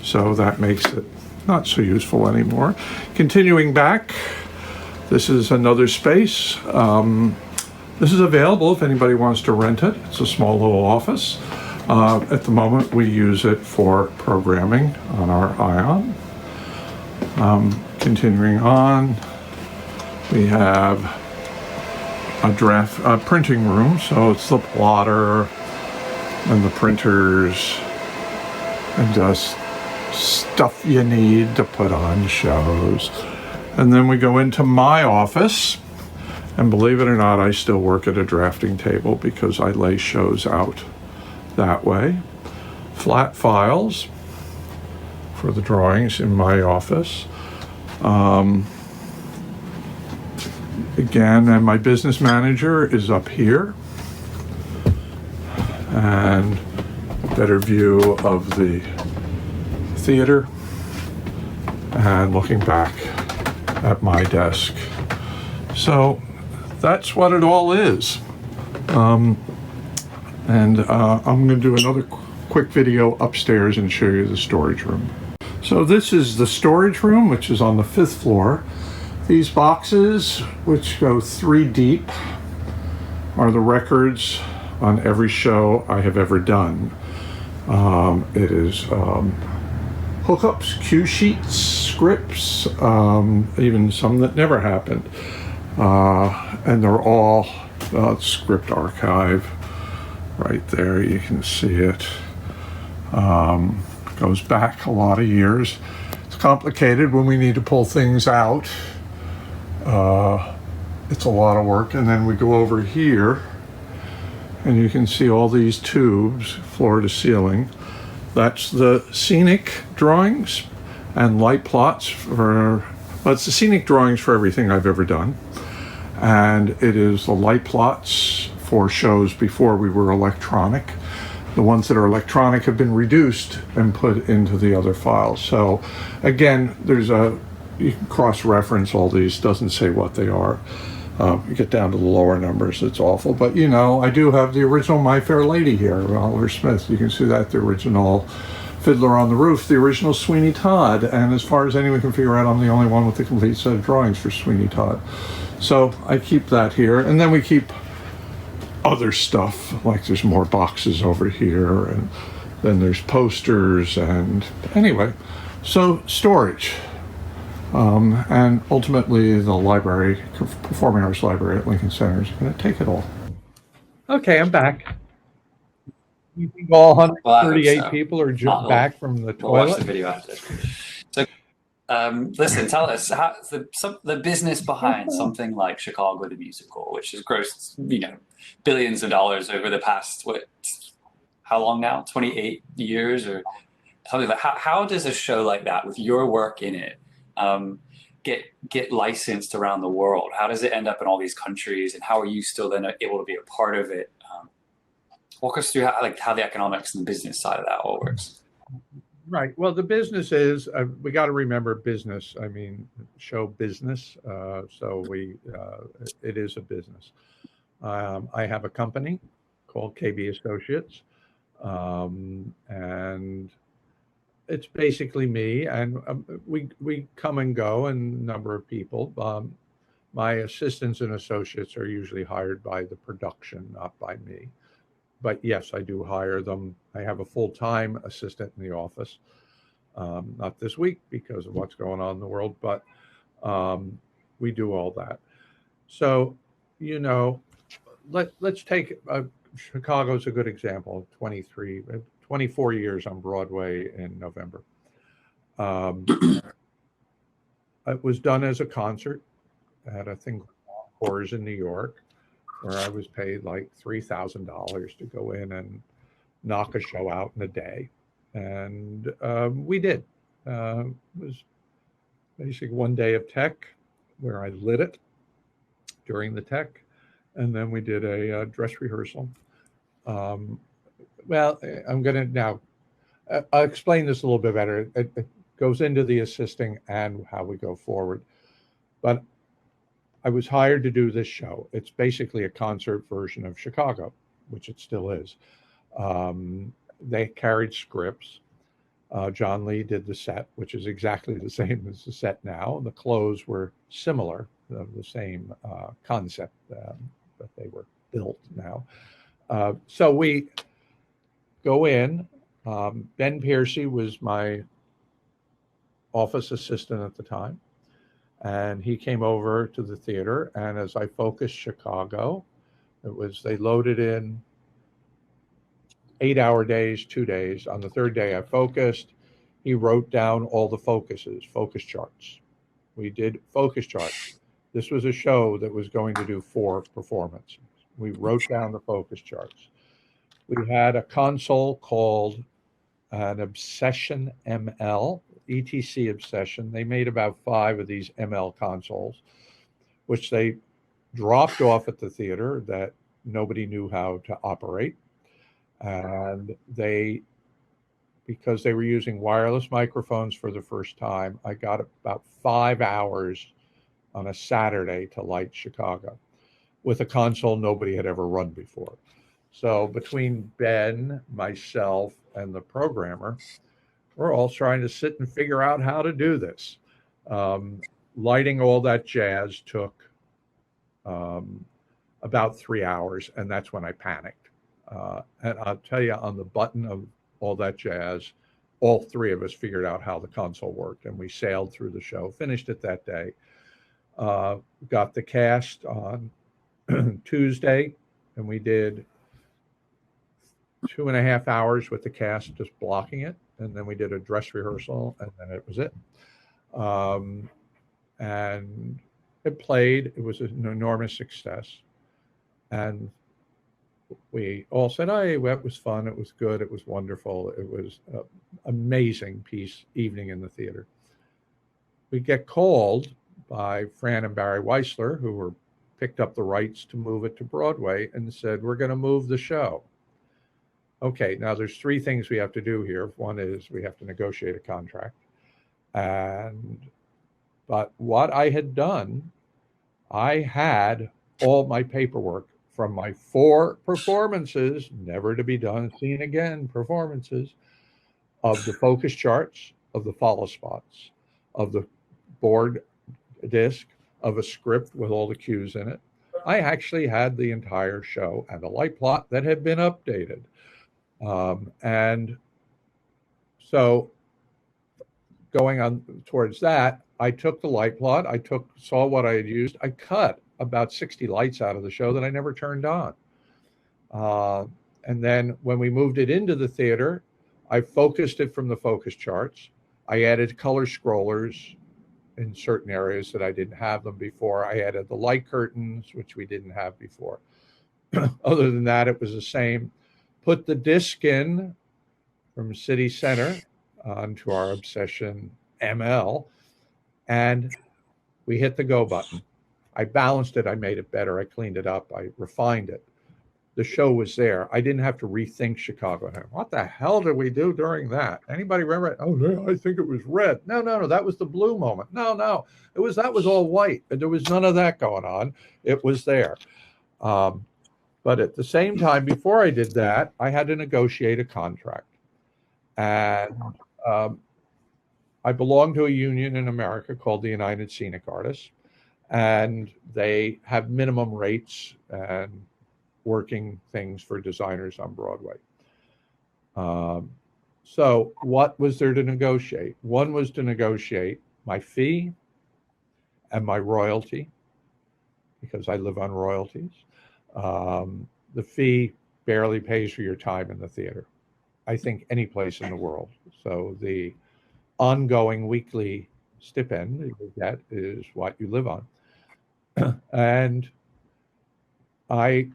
so that makes it not so useful anymore. Continuing back, this is another space. This is available if anybody wants to rent it. It's a small little office. At the moment, we use it for programming on our Ion. Continuing on, we have a printing room, so it's the plotter and the printers and just stuff you need to put on shows. And then we go into my office, and believe it or not, I still work at a drafting table because I lay shows out that way. Flat files for the drawings in my office. Again, and my business manager is up here. And a better view of the theater. And looking back at my desk. So that's what it all is. I'm going to do another quick video upstairs and show you the storage room. So this is the storage room, which is on the 5th floor. These boxes, which go 3 deep, are the records on every show I have ever done. It is hookups, cue sheets, scripts, even some that never happened. And they're all script archive right there. You can see it. Goes back a lot of years. It's complicated when we need to pull things out. It's a lot of work. And then we go over here and you can see all these tubes, floor to ceiling. That's the scenic drawings and light plots well, it's the scenic drawings for everything I've ever done. And it is the light plots for shows before we were electronic. The ones that are electronic have been reduced and put into the other files. So again, you can cross-reference all these, doesn't say what they are. You get down to the lower numbers, it's awful. But you know, I do have the original My Fair Lady here, Oliver Smith. You can see that, the original Fiddler on the Roof, the original Sweeney Todd. And as far as anyone can figure out, I'm the only one with the complete set of drawings for Sweeney Todd. So I keep that here. And then we keep other stuff, like there's more boxes over here, and then there's posters, and anyway, so storage. And ultimately the library, Performing Arts Library at Lincoln Center is going to take it all. Okay, I'm back. You think all 138 people are back from the toilet? We'll watch the video after this. So, listen, tell us the business behind something like Chicago the Musical, which has grossed, billions of dollars over the past, how long now? 28 years or something like that. How does a show like that, with your work in it, get licensed around the world? How does it end up in all these countries, and how are you still then able to be a part of it? Walk us through how the economics and the business side of that all works. Right. Well, the business is, we got to remember business. I mean, show business. So it is a business. I have a company called KB Associates, and it's basically me, and we come and go, and a number of people. My assistants and associates are usually hired by the production, not by me. but yes, I do hire them. I have a full-time assistant in the office. Not this week because of what's going on in the world, but um, we do all that. So, you know, let's take Chicago's a good example. 24 years on Broadway in November. Um, it was done as a concert at a thing called Encores in New York, where I was paid like $3,000 to go in and knock a show out in a day, and we did. It was basically one day of tech where I lit it during the tech, and then we did a dress rehearsal. Um, well, I'm going to now I'll explain this a little bit better. It goes into the assisting and how we go forward. But I was hired to do this show. It's basically a concert version of Chicago, which it still is. They carried scripts. John Lee did the set, which is exactly the same as the set now. The clothes were similar, the same concept, but they were built now. So we go in. Ben Piercy was my office assistant at the time, and he came over to the theater. And as I focused Chicago, they loaded in 8-hour days, 2 days. On the third day, I focused. He wrote down all the focus charts. We did focus charts. This was a show that was going to do 4 performances. We wrote down the focus charts. We had a console called an Obsession ML, ETC Obsession. They made about 5 of these ML consoles, which they dropped off at the theater that nobody knew how to operate. And because they were using wireless microphones for the first time, I got about 5 hours on a Saturday to light Chicago with a console nobody had ever run before. So between Ben, myself, and the programmer, we're all trying to sit and figure out how to do this. Lighting all that jazz took about 3 hours, and that's when I panicked. And I'll tell you, on the button of all that jazz, all 3 of us figured out how the console worked, and we sailed through the show, finished it that day. Got the cast on Tuesday, and we did 2.5 hours with the cast just blocking it, and then we did a dress rehearsal, and then it was it. And it played. It was an enormous success, and we all said, "Hey, well, it was fun. It was good. It was wonderful. It was an amazing evening in the theater." We get called by Fran and Barry Weissler, who were picked up the rights to move it to Broadway, and said, "We're going to move the show." Okay, now there's 3 things we have to do here. One is we have to negotiate a contract. But what I had done, I had all my paperwork from my 4 performances, never to be seen again performances, of the focus charts, of the follow spots, of the board disc, of a script with all the cues in it. I actually had the entire show and a light plot that had been updated. And so going on towards that, I took the light plot, saw what I had used. I cut about 60 lights out of the show that I never turned on. And then when we moved it into the theater, I focused it from the focus charts. I added color scrollers in certain areas that I didn't have them before. I added the light curtains, which we didn't have before. Other than that, it was the same. Put the disc in from City Center onto our Obsession ML, and we hit the go button. I balanced it. I made it better. I cleaned it up. I refined it. The show was there. I didn't have to rethink Chicago. What the hell did we do during that? Anybody remember it? Oh, no, I think it was red. No, that was the blue moment. No, that was all white. There was none of that going on. It was there. But at the same time, before I did that, I had to negotiate a contract. And I belong to a union in America called the United Scenic Artists. And they have minimum rates. And working things for designers on Broadway. So what was there to negotiate? One was to negotiate my fee and my royalty, because I live on royalties. The fee barely pays for your time in the theater, I think, any place in the world. So the ongoing weekly stipend you get is what you live on. And I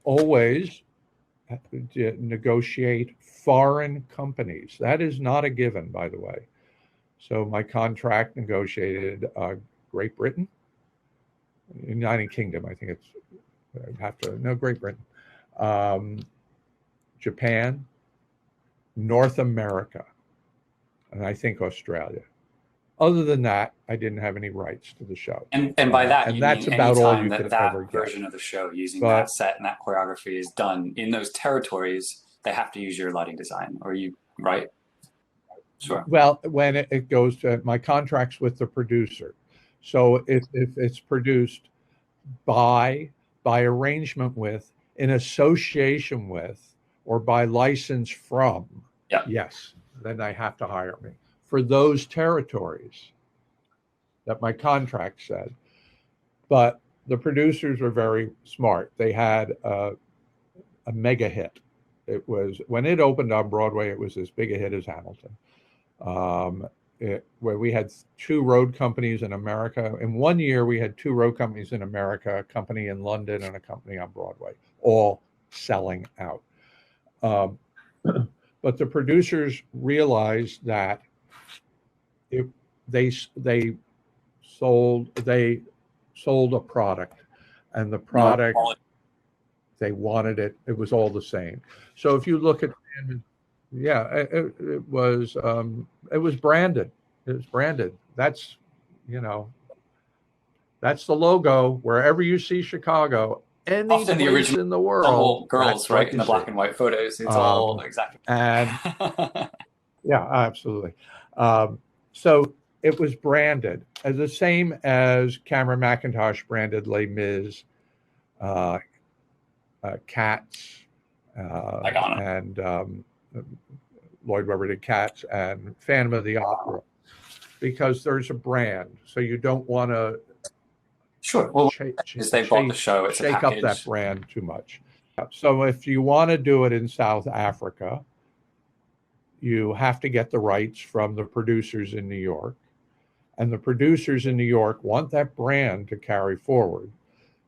always negotiate foreign companies. That is not a given, by the way. So my contract negotiated Great Britain, United Kingdom, I think it's, I have to, no, Great Britain, Japan, North America, and I think Australia. Other than that, I didn't have any rights to the show. And by that, and you that's mean about all anytime you that could that ever get. version of the show using that set and that choreography is done in those territories, they have to use your lighting design, or you, right? Sure. Well, when it goes to my contracts with the producer. So if it's produced by arrangement with, in association with, or by license from, yes, then they have to hire me for those territories that my contract said. But the producers were very smart. They had a mega hit. It was, when it opened on Broadway, it was as big a hit as Hamilton. Where we had 2 road companies in America. In 1 year, we had 2 road companies in America, a company in London and a company on Broadway, all selling out. But the producers realized that they sold a product, and the product, they wanted it. It was all the same. So if you look at, it was branded. It was branded. That's, that's the logo. Wherever you see Chicago, any often the place in the world, girls, right, in the black and white photos, it's all exactly. And yeah, absolutely. So it was branded as the same as Cameron McIntosh branded Les Mis, Cats, and Lloyd Webber did Cats, and Phantom of the Opera, because there's a brand. So you don't want to they bought the show, it's shake up that brand too much. So if you want to do it in South Africa, you have to get the rights from the producers in New York. And the producers in New York want that brand to carry forward.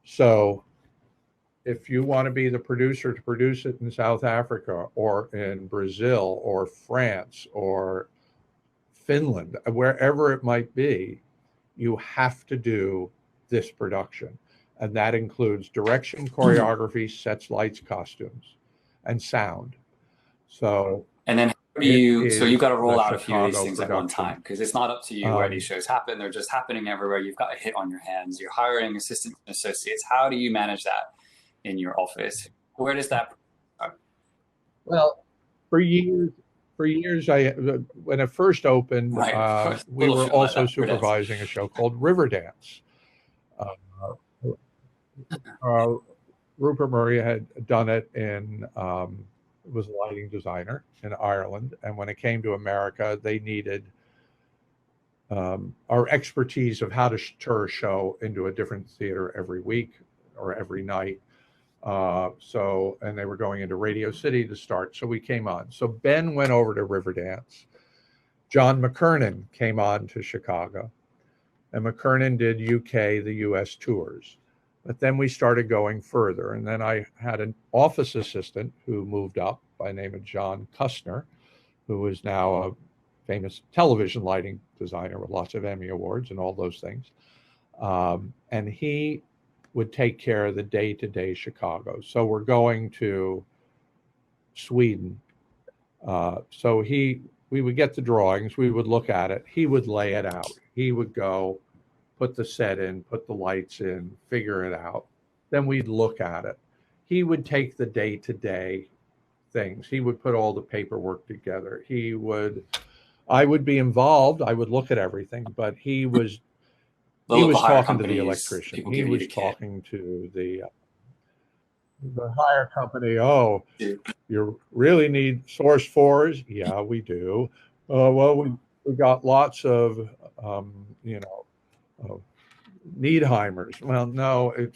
So if you want to be the producer to produce it in South Africa or in Brazil or France or Finland, wherever it might be, you have to do this production. And that includes direction, choreography, sets, lights, costumes, and sound. So, and then you've got to roll out a few of these things at one time, because it's not up to you where these shows happen. They're just happening everywhere. You've got a hit on your hands. You're hiring assistants and associates. How do you manage that in your office? Where does that? Well, for years, when it first opened, we were also supervising a show called Riverdance. Rupert Murray had done it was a lighting designer in Ireland, and when it came to America, they needed our expertise of how to tour a show into a different theater every week or every night. And they were going into Radio City to start, so we came on. So Ben went over to Riverdance. John McKernan came on to Chicago, and McKernan did UK, the US tours. But then we started going further, and then I had an office assistant who moved up by the name of John Kustner, who is now a famous television lighting designer with lots of Emmy Awards and all those things. And he would take care of the day-to-day Chicago. So we're going to Sweden. So we would get the drawings, we would look at it, he would lay it out. He would go, put the set in, put the lights in, figure it out. Then we'd look at it. He would take the day-to-day things. He would put all the paperwork together. I would be involved. I would look at everything, but he was talking to the electrician. He was talking to the the hire company, oh, you really need source fours? Yeah, we do. Well, we got lots of, you know, Needheimers. Well, no, it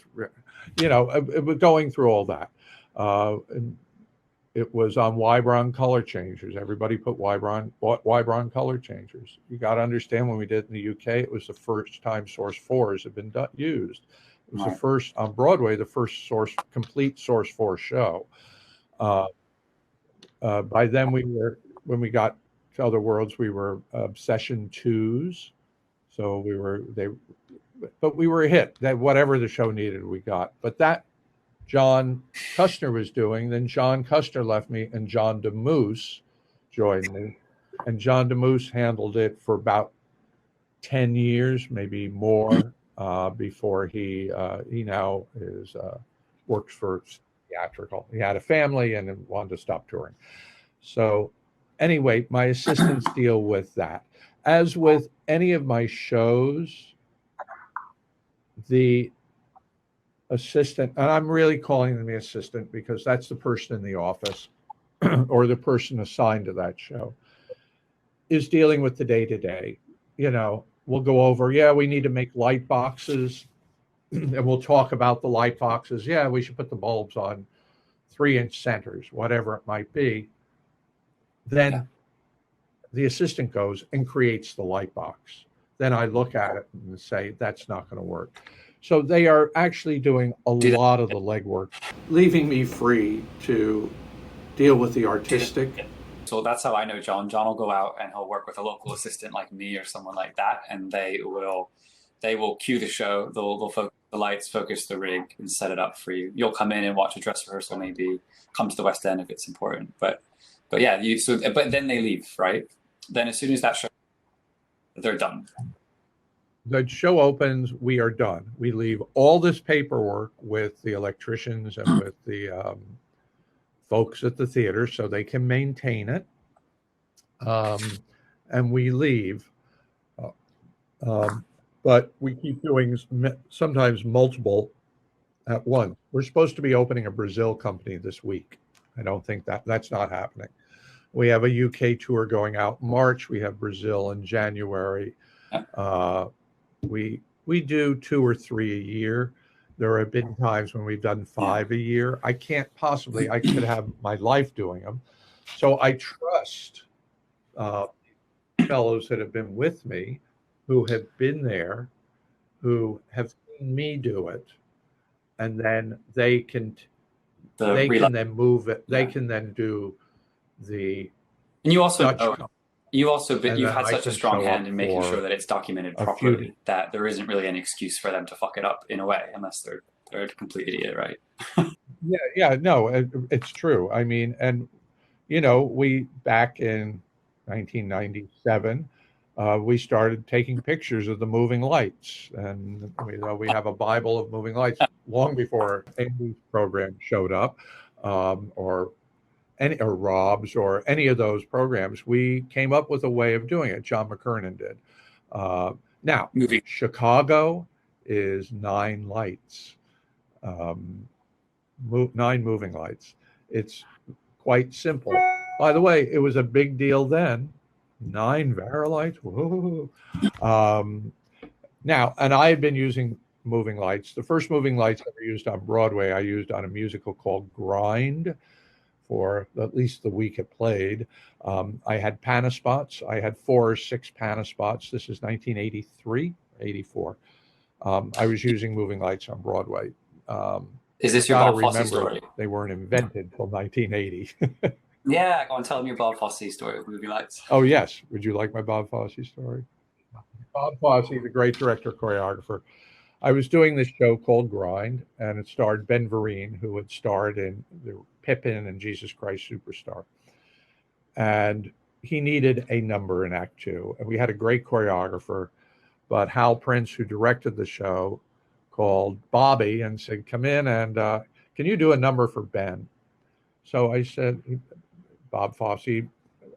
was going through all that. And it was on Wybron color changers. Everybody put Wybron color changers. You got to understand, when we did it in the UK, it was the first time source fours had been used. It was the first on Broadway, the first complete source four show. By then when we got to Other Worlds, we were session twos. So but we were a hit. That whatever the show needed, we got. But that John Custner was doing. Then John Custner left me, and John DeMoose joined me. And John DeMoose handled it for about 10 years, maybe more, before he now works for theatrical. He had a family and wanted to stop touring. So anyway, my assistants deal with that. As with any of my shows, the assistant, and I'm really calling them the assistant because that's the person in the office or the person assigned to that show, is dealing with the day-to-day. We'll go over, we need to make light boxes, and we'll talk about the light boxes. We should put the bulbs on 3-inch centers, whatever it might be. Then the assistant goes and creates the light box. Then I look at it and say, that's not going to work. So they are actually doing a lot of the legwork, leaving me free to deal with the artistic. So that's how I know John. John will go out and he'll work with a local assistant like me or someone like that, and they will cue the show. They'll focus the lights, focus the rig, and set it up for you. You'll come in and watch a dress rehearsal, maybe come to the West End if it's important. But then they leave, right? Then as soon as that show, they're done. The show opens, we are done. We leave all this paperwork with the electricians and with the folks at the theater so they can maintain it. And we leave. But we keep doing sometimes multiple at once. We're supposed to be opening a Brazil company this week. I don't think that's not happening. We have a UK tour going out in March. We have Brazil in January. We do 2 or 3 a year. There have been times when we've done 5 a year. I could have my life doing them. So I trust fellows that have been with me, who have been there, who have seen me do it, and then they can then move it. They can then do the. And you also you've had such a strong hand in making sure that it's documented properly, that there isn't really an excuse for them to fuck it up in a way, unless they're a complete idiot, right? No, it's true. I mean, and we back in 1997, we started taking pictures of the moving lights, and we have a Bible of moving lights long before any program showed up, or Rob's or any of those programs. We came up with a way of doing it. John McKernan did. Now, Chicago is 9 lights, 9 moving lights. It's quite simple. By the way, it was a big deal then. 9 Vari-Lights. Whoa. Now, and I had been using moving lights. The first moving lights I ever used on Broadway, I used on a musical called Grind, for at least the week it played. I had Panaspots. I had 4 or 6 Panaspots. This is 1983, 84. I was using moving lights on Broadway. Is this your Bob Fosse story? They weren't invented until 1980. Yeah, go on, tell me your Bob Fosse story with moving lights. Oh, yes. Would you like my Bob Fosse story? Bob Fosse, the great director, choreographer. I was doing this show called Grind, and it starred Ben Vereen, who had starred in the Pippin and Jesus Christ Superstar. And he needed a number in Act 2. And we had a great choreographer, but Hal Prince, who directed the show, called Bobby and said, come in and can you do a number for Ben? So I said, Bob Fosse,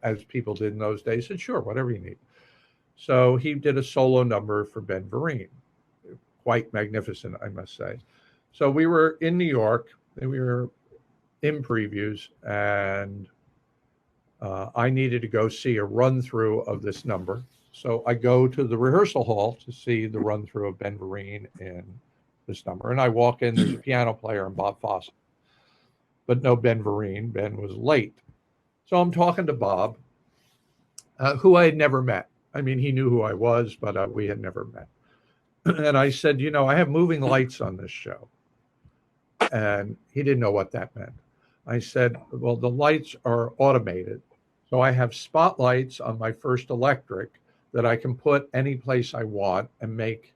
as people did in those days, said, sure, whatever you need. So he did a solo number for Ben Vereen. Quite magnificent, I must say. So we were in New York, We were in previews, and I needed to go see a run through of this number. So I go to the rehearsal hall to see the run through of Ben Vereen in this number. And I walk in, there's a piano player and Bob Fosse, but no Ben Vereen. Ben was late. So I'm talking to Bob, who I had never met. I mean, he knew who I was, but we had never met. And I said, you know, I have moving lights on this show. And he didn't know what that meant. I said, well, the lights are automated. So I have spotlights on my first electric that I can put any place I want and make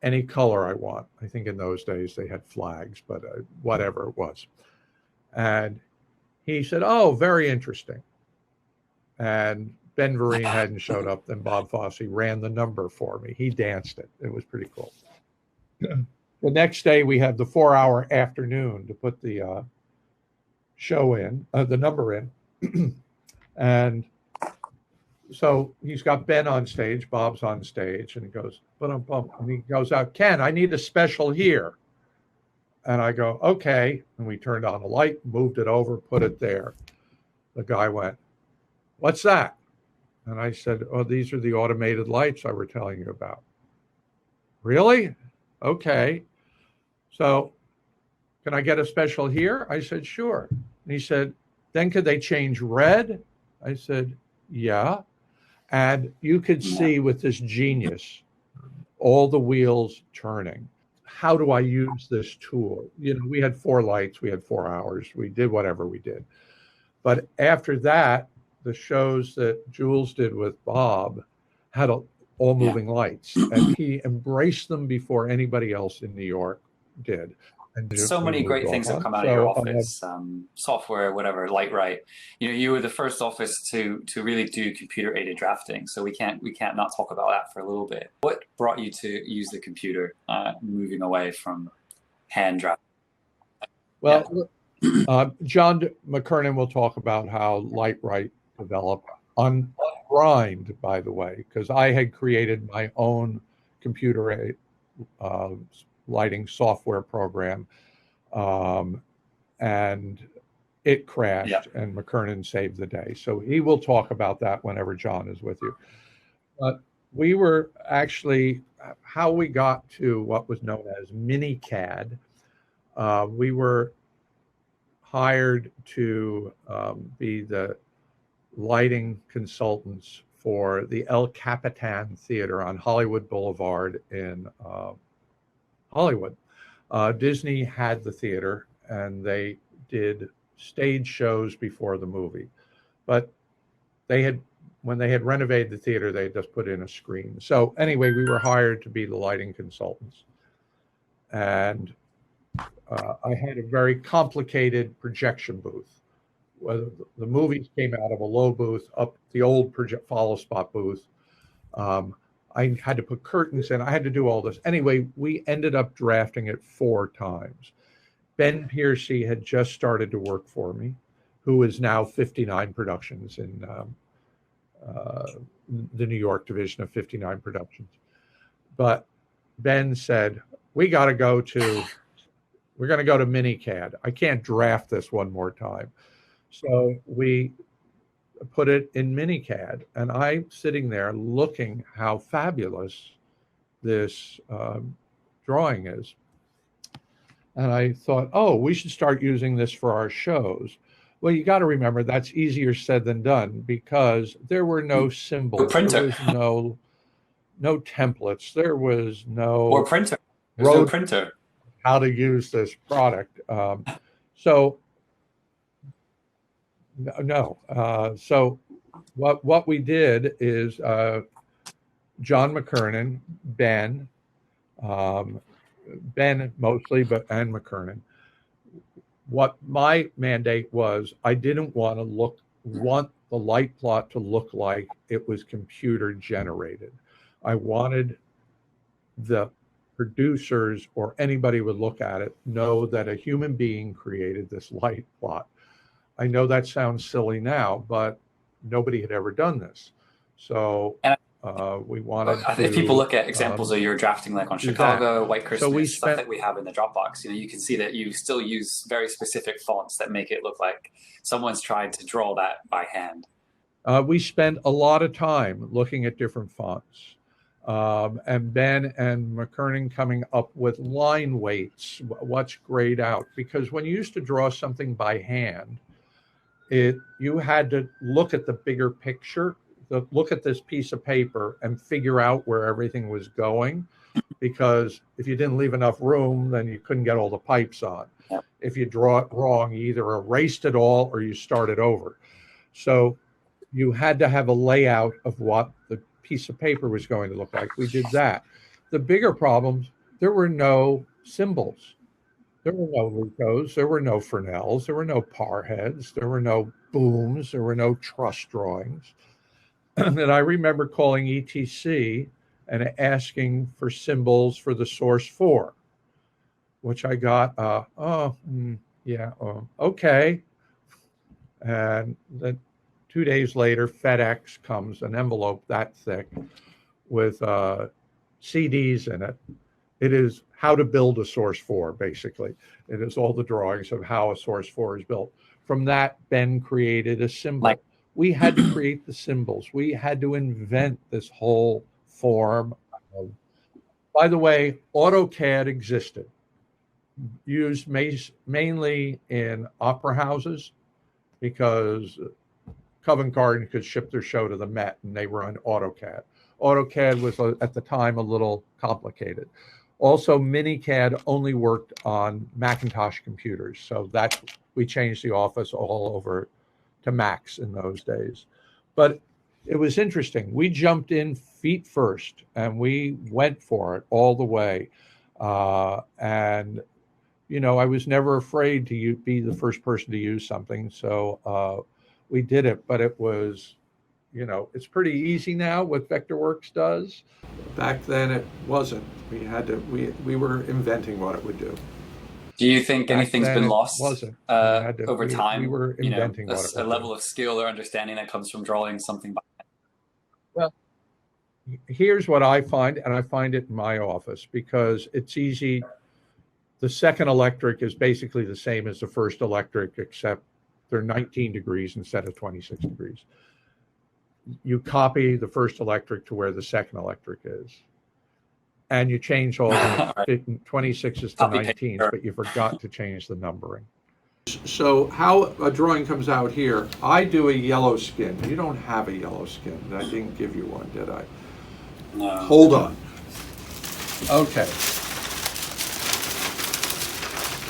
any color I want. I think in those days they had flags, but whatever it was. And he said, oh, very interesting. And Ben Vereen hadn't showed up. Then Bob Fosse ran the number for me. He danced it. It was pretty cool. The next day we had the 4-hour afternoon to put the show in, the number in. And so he's got Ben on stage, Bob's on stage, and he goes, and he goes out, Ken, I need a special here. And I go, okay. And we turned on a light, moved it over, put it there. The guy went, what's that? And I said, oh, these are the automated lights I were telling you about. Really? Okay. So can I get a special here? I said, sure. And he said, then could they change red? I said, yeah. And you could see with this genius, all the wheels turning. How do I use this tool? You know, we had 4 lights, we had 4 hours, we did whatever we did. But after that, the shows that Jules did with Bob had all moving lights, and he embraced them before anybody else in New York did. And so many great things have come out of your office, software, whatever, Lightright. You know, you were the first office to really do computer-aided drafting, so we can't not talk about that for a little bit. What brought you to use the computer, moving away from hand drafting? Well, John McKernan will talk about how Lightright developed on grind, by the way, because I had created my own computer lighting software program, and it crashed, and McKernan saved the day. So he will talk about that whenever John is with you. But we were actually, how we got to what was known as MiniCAD, we were hired to be the lighting consultants for the El Capitan Theater on Hollywood Boulevard in Hollywood. Disney had the theater, and they did stage shows before the movie. But when they had renovated the theater, they had just put in a screen. So anyway, we were hired to be the lighting consultants. And I had a very complicated projection booth. The movies came out of a low booth up the old follow spot booth. I had to put curtains in. I had to do all this. Anyway, we ended up drafting it 4 times. Ben Piercy had just started to work for me, who is now 59 Productions in the New York division of 59 Productions. But Ben said, we're going to go to MiniCAD. I can't draft this one more time. So we put it in MiniCAD, and I'm sitting there looking how fabulous this drawing is. And I thought, oh, we should start using this for our shows. Well, you got to remember that's easier said than done, because there were no symbols, there was no templates, there was no printer. There's no printer. How to use this product. So what we did is John McKernan, Ben mostly, and McKernan. What my mandate was, I didn't want the light plot to look like it was computer generated. I wanted the producers or anybody would look at it, know that a human being created this light plot. I know that sounds silly now, but nobody had ever done this. So We wanted If people to look at examples of your drafting, like on do that. Chicago, White So we Christmas, stuff spent that we have in the Dropbox, you can see that you still use very specific fonts that make it look like someone's tried to draw that by hand. we spent a lot of time looking at different fonts. And Ben and McKernan coming up with line weights, what's grayed out. Because when you used to draw something by hand, you had to look at the bigger picture, look at this piece of paper and figure out where everything was going. Because if you didn't leave enough room, then you couldn't get all the pipes on. Yep. If you draw it wrong, you either erased it all or you started over. So you had to have a layout of what the piece of paper was going to look like. We did that. The bigger problems, there were no symbols. There were no Lucos, there were no Fresnels, there were no Parheads, there were no booms, there were no truss drawings. And I remember calling ETC and asking for symbols for the source 4, which I got, okay. And then 2 days later, FedEx comes, an envelope that thick with CDs in it. It is how to build a source 4, basically. It is all the drawings of how a source 4 is built. From that, Ben created a symbol. We had to create the symbols. We had to invent this whole form. By the way, AutoCAD existed, used mainly in opera houses because Covent Garden could ship their show to the Met and they were on AutoCAD. AutoCAD was at the time a little complicated. Also, MiniCAD only worked on Macintosh computers. So that we changed the office all over to Macs in those days. But it was interesting. We jumped in feet first and we went for it all the way. And, I was never afraid to be the first person to use something. So we did it, but it was, it's pretty easy now what Vectorworks does. Back then it wasn't. We were inventing what it would do. Do you think anything's been lost over time? We were inventing what it would do. A level of skill or understanding that comes from drawing something by hand? Well, here's what I find, and I find it in my office because it's easy. The second electric is basically the same as the first electric, except they're 19 degrees instead of 26 degrees. You copy the first electric to where the second electric is. And you change all the 26s to 19s, but you forgot to change the numbering. So how a drawing comes out here, I do a yellow skin. You don't have a yellow skin. I didn't give you one, did I? No. Hold on. Okay.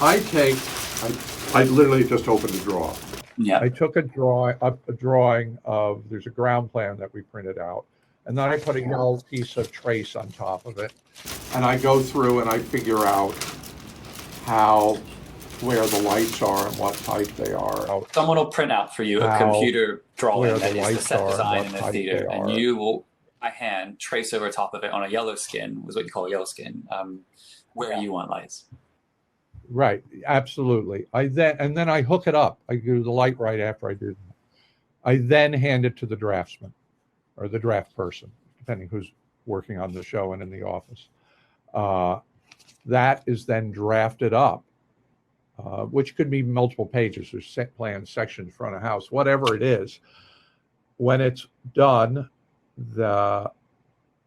I literally just opened a drawer. Yeah. I took a drawing of, there's a ground plan that we printed out, and then I put a yellow piece of trace on top of it, and I go through and I figure out where the lights are and what type they are. Someone will print out for you a computer drawing that is the set design in the theater, and you will, by hand, trace over top of it on a yellow skin, was what you call a yellow skin, where you want lights. Right, absolutely. Then I hook it up. I do the light right after I do that. I then hand it to the draftsman or the draft person, depending who's working on the show and in the office. That is then drafted up, which could be multiple pages or set plans, sections, front of house, whatever it is. When it's done, the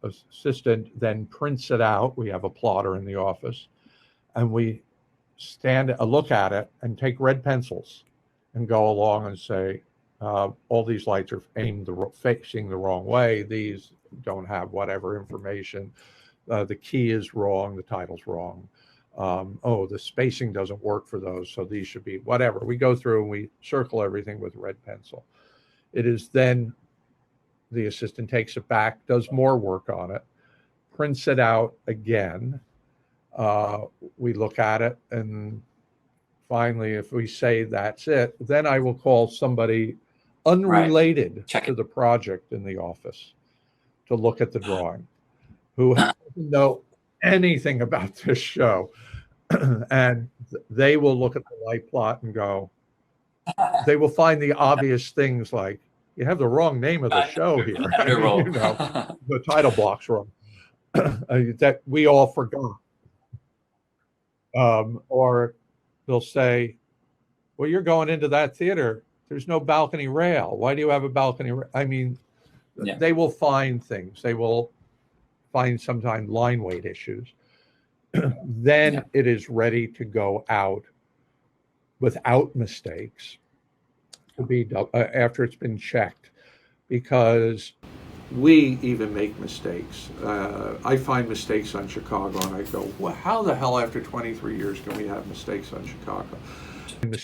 assistant then prints it out. We have a plotter in the office, and we look at it and take red pencils and go along and say, all these lights are facing the wrong way. These don't have whatever information. The key is wrong. The title's wrong. The spacing doesn't work for those. So these should be whatever. We go through and we circle everything with red pencil. It is then the assistant takes it back, does more work on it, prints it out again. We look at it, and finally, if we say that's it, then I will call somebody unrelated to the project in the office to look at the drawing, who doesn't know anything about this show. And they will look at the light plot and go, they will find the obvious things like you have the wrong name of the show here. Editor role. The title block's wrong. That we all forgot. Or they'll say, well, you're going into that theater. There's no balcony rail. Why do you have a balcony rail? I mean, they will find things. They will find sometimes line weight issues. Then it is ready to go out without mistakes to be after it's been checked, because we even make mistakes. I find mistakes on Chicago and I go, well, how the hell after 23 years can we have mistakes on Chicago?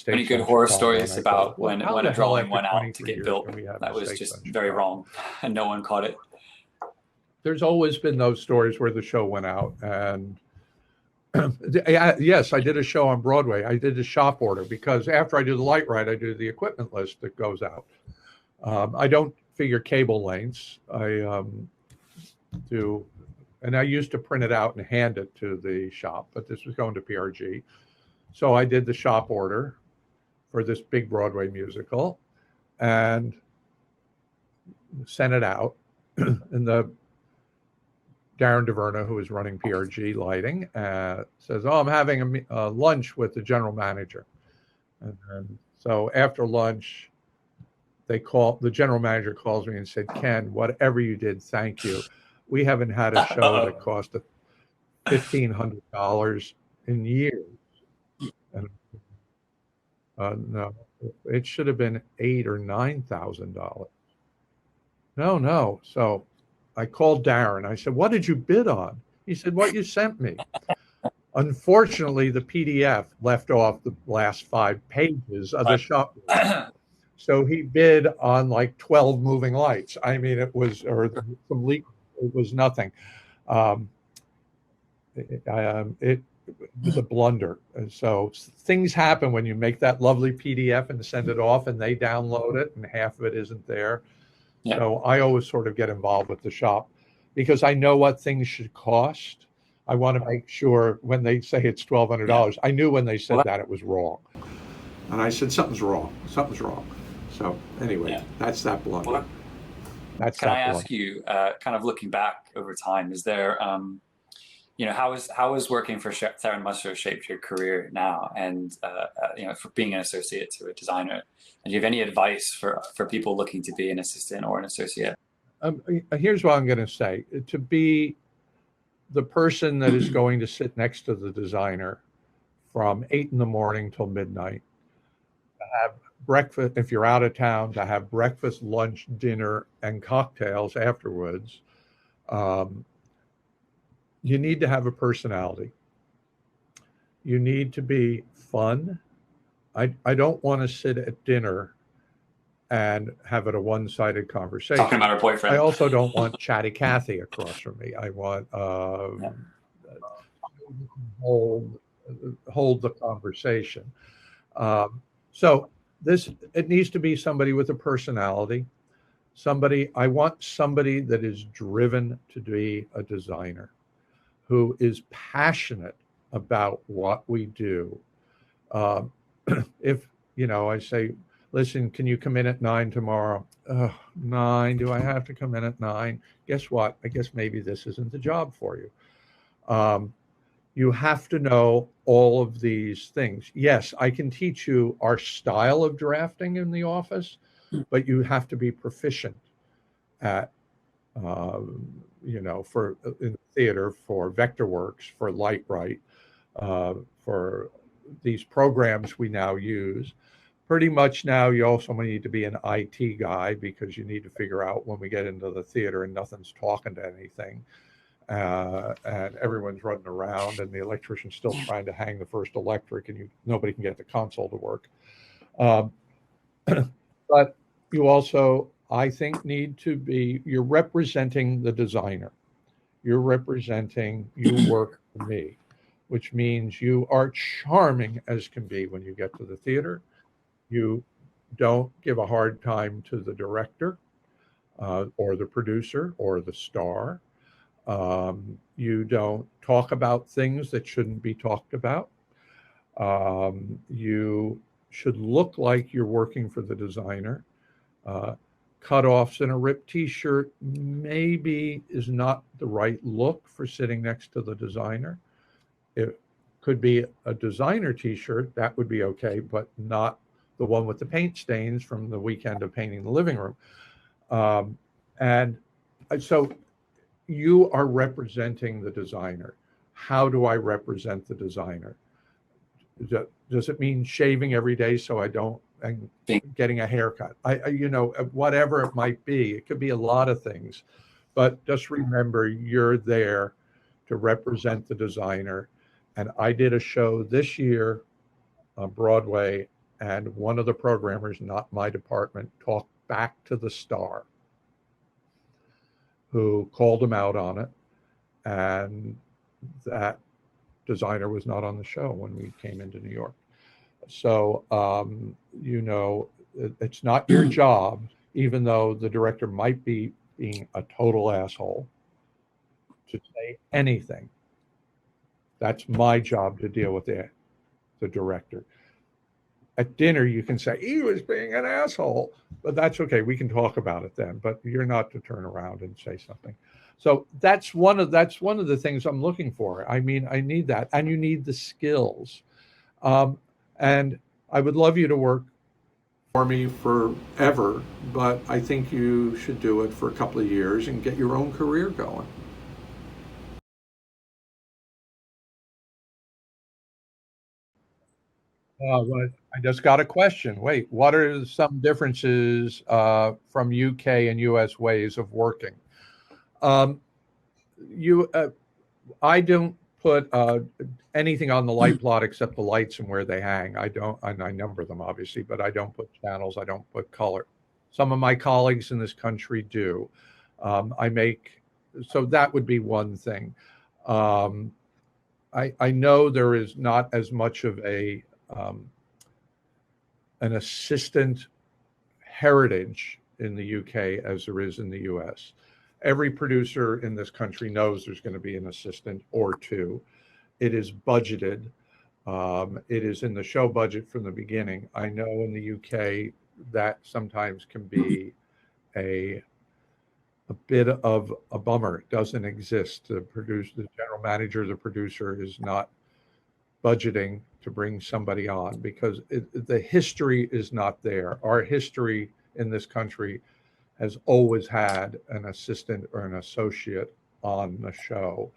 Any good horror stories about when a drawing went out to get built that was just very wrong and no one caught it? There's always been those stories where the show went out, and yes, I did a show on Broadway. I did a shop order because after I do the light ride, I do the equipment list that goes out. I don't figure cable lengths. I do, and I used to print it out and hand it to the shop, but this was going to PRG. So I did the shop order for this big Broadway musical and sent it out. And the Darren DeVerna, who is running PRG lighting, says, oh, I'm having a lunch with the general manager. And so after lunch, the general manager calls me and said, Ken, whatever you did, thank you. We haven't had a show that cost $1,500 in years. And, no, it should have been $8,000 or $9,000. No. So I called Darren. I said, what did you bid on? He said, what you sent me. Unfortunately, the PDF left off the last 5 pages of the shop. So he bid on like 12 moving lights. I mean, it was, or some leak, it was nothing. It was a blunder. And so things happen when you make that lovely PDF and send it off and they download it and half of it isn't there. Yeah. So I always sort of get involved with the shop because I know what things should cost. I want to make sure when they say it's $1,200, I knew when they said that it was wrong. And I said, something's wrong. So anyway, that's that blunder. Well, can I ask you, kind of looking back over time, is there, how is working for Tharon Musser shaped your career now, and for being an associate to a designer? And do you have any advice for people looking to be an assistant or an associate? Here's what I'm going to say: to be the person that is going to sit next to the designer from 8 a.m. till midnight, to have breakfast if you're out of town, to have breakfast, lunch, dinner, and cocktails afterwards. You need to have a personality. You need to be fun. I don't want to sit at dinner and have it a one-sided conversation. Talking about our boyfriend. I also don't want chatty Cathy across from me. I want hold the conversation. So it needs to be somebody with a personality. I want somebody that is driven to be a designer, who is passionate about what we do. If, I say, listen, can you come in at 9 tomorrow? 9, do I have to come in at 9? Guess what? I guess maybe this isn't the job for you. You have to know all of these things. Yes, I can teach you our style of drafting in the office, but you have to be proficient at for in theater, for Vectorworks, for Lightright, for these programs we now use. Pretty much now you also need to be an IT guy, because you need to figure out when we get into the theater and nothing's talking to anything, and everyone's running around and the electrician's still trying to hang the first electric and nobody can get the console to work. But you also, I think, you're representing the designer. You work for me, which means you are charming as can be when you get to the theater. You don't give a hard time to the director or the producer or the star. You don't talk about things that shouldn't be talked about. You should look like you're working for the designer. cutoffs in a ripped t-shirt maybe is not the right look for sitting next to the designer. It could be a designer t-shirt, that would be okay, but not the one with the paint stains from the weekend of painting the living room. And so you are representing the designer. How do I represent the designer? Does it mean shaving every day so I don't, and getting a haircut? Whatever it might be. It could be a lot of things. But just remember, you're there to represent the designer. And I did a show this year on Broadway, and one of the programmers, not my department, talked back to the star, who called him out on it. And that designer was not on the show when we came into New York. So, it's not your job, even though the director might be being a total asshole, to say anything. That's my job to deal with the director. At dinner, you can say, he was being an asshole, but that's okay. We can talk about it then, but you're not to turn around and say something. So that's one of the things I'm looking for. I mean, I need that, and you need the skills. And I would love you to work for me forever, but I think you should do it for a couple of years and get your own career going. Well, I just got a question. Wait, what are some differences from UK and US ways of working? Um, I don't put anything on the light plot except the lights and where they hang. I don't, and I number them obviously, but I don't put channels. I don't put color. Some of my colleagues in this country do. So that would be one thing. I know there is not as much of an assistant heritage in the UK as there is in the US. Every producer in this country knows there's going to be an assistant or two. It is budgeted. It is in the show budget from the beginning. I know in the UK that sometimes can be a bit of a bummer. It doesn't exist. The general manager, the producer is not budgeting to bring somebody on because the history is not there. Our history in this country has always had an assistant or an associate on the show